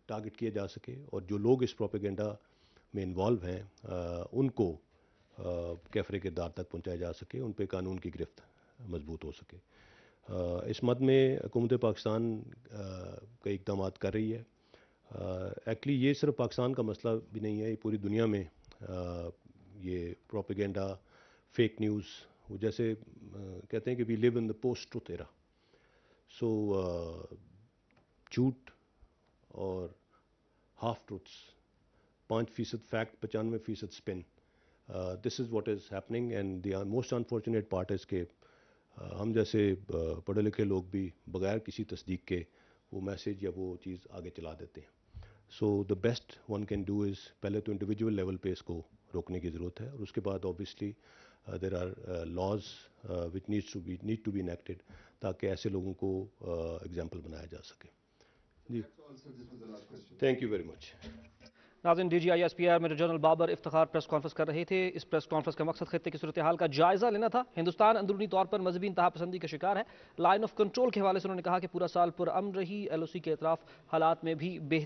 ٹارگٹ کیا جا سکے, اور جو لوگ اس پروپیگنڈا میں انوالو ہیں ان کو کیفرے کے دار تک پہنچایا جا سکے, ان پہ قانون کی گرفت مضبوط ہو سکے. اس مد میں حکومت پاکستان کئی اقدامات کر رہی ہے. ایکچولی یہ صرف پاکستان کا مسئلہ بھی نہیں ہے, یہ پوری دنیا میں یہ پروپیگنڈا, فیک نیوز, وہ جیسے کہتے ہیں کہ وی لیو ان دا پوسٹ ٹروتھ ایرا. سو جھوٹ اور half truths, 5% fact, 95% spin, this is what is happening, and the most unfortunate part is کہ ہم جیسے پڑھے لکھے لوگ بھی بغیر کسی تصدیق کے وہ میسیج یا وہ چیز آگے چلا دیتے ہیں. So the best one can do is, پہلے تو انڈیویجول لیول پہ اس کو روکنے کی ضرورت ہے, اور اس کے بعد obviously there are laws which need to be enacted تاکہ ایسے لوگوں کو ایگزامپل بنایا جا سکے. جی تھینک یو ویری مچ. ناظرین DGISPR major general Babar Iftikhar press conference کر رہے تھے. اس پریس کانفرنس کا مقصد خطے کی صورتحال کا جائزہ لینا تھا. ہندوستان اندرونی طور پر مذہبی انتہا پسندی کا شکار ہے. لائن آف کنٹرول کے حوالے سے انہوں نے کہا کہ پورا سال پرامن رہی. LOC کے اطراف حالات میں بھی بہتر